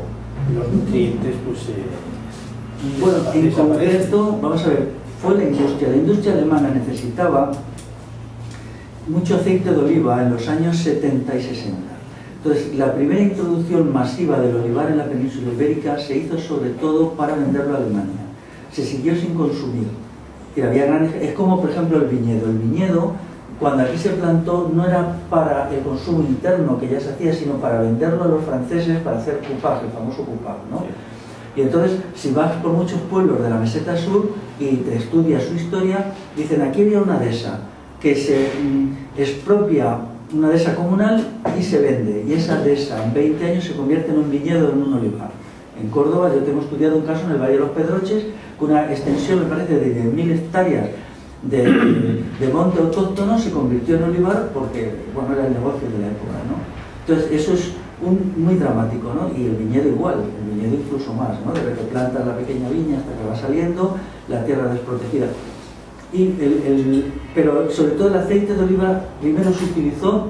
Los nutrientes, pues. Bueno, en concreto, vamos a ver, fue la industria alemana necesitaba mucho aceite de oliva en los años 70 y 60. Entonces, la primera introducción masiva del olivar en la península ibérica se hizo sobre todo para venderlo a Alemania. Se siguió sin consumir. Es como, por ejemplo, el viñedo. El viñedo, cuando aquí se plantó, no era para el consumo interno que ya se hacía, sino para venderlo a los franceses para hacer coupage, el famoso coupage, ¿no? Y entonces, si vas por muchos pueblos de la meseta sur y te estudias su historia, dicen, aquí había una dehesa que se expropia, una dehesa comunal, y se vende. Y esa dehesa en 20 años se convierte en un viñedo, en un olivar. En Córdoba yo tengo estudiado un caso en el Valle de los Pedroches, con una extensión, me parece, de 10.000 hectáreas de monte autóctono, se convirtió en olivar porque, bueno, era el negocio de la época, ¿no? Entonces, eso es muy dramático, ¿no? Y el viñedo igual, el viñedo incluso más, ¿no? Desde que plantas la pequeña viña hasta que va saliendo, la tierra desprotegida. Pero sobre todo el aceite de oliva primero se utilizó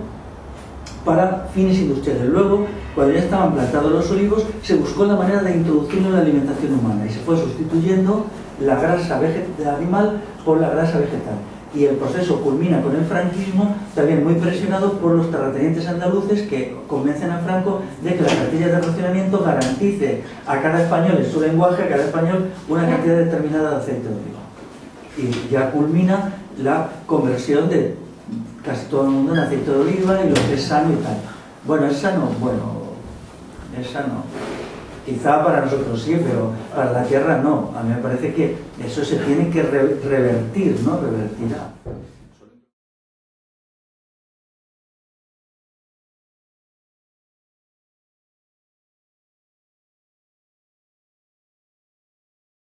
para fines industriales. Luego, cuando ya estaban plantados los olivos, se buscó la manera de introducirlo en la alimentación humana y se fue sustituyendo la grasa animal por la grasa vegetal. Y el proceso culmina con el franquismo, también muy presionado por los terratenientes andaluces que convencen a Franco de que la cartilla de racionamiento garantice a cada español, en su lenguaje, a cada español, una cantidad determinada de aceite de oliva. Y ya culmina la conversión de casi todo el mundo en aceite de oliva y lo que es sano y tal. Bueno, es sano, es sano. Quizá para nosotros sí, pero para la Tierra no. A mí me parece que eso se tiene que revertir, ¿no? Revertirá.